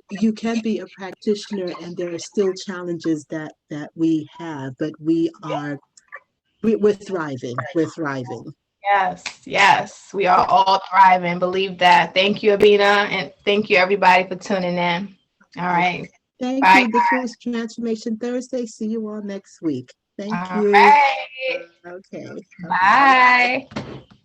you can be a practitioner, and there are still challenges that we have, but we're thriving. We're thriving. Yes, yes. We are all thriving. Believe that. Thank you, Abina, and thank you, everybody, for tuning in. All right. Thank Bye. you. This was Transformation Thursday. See you all next week. Thank All you. right. Okay. Bye bye. Bye.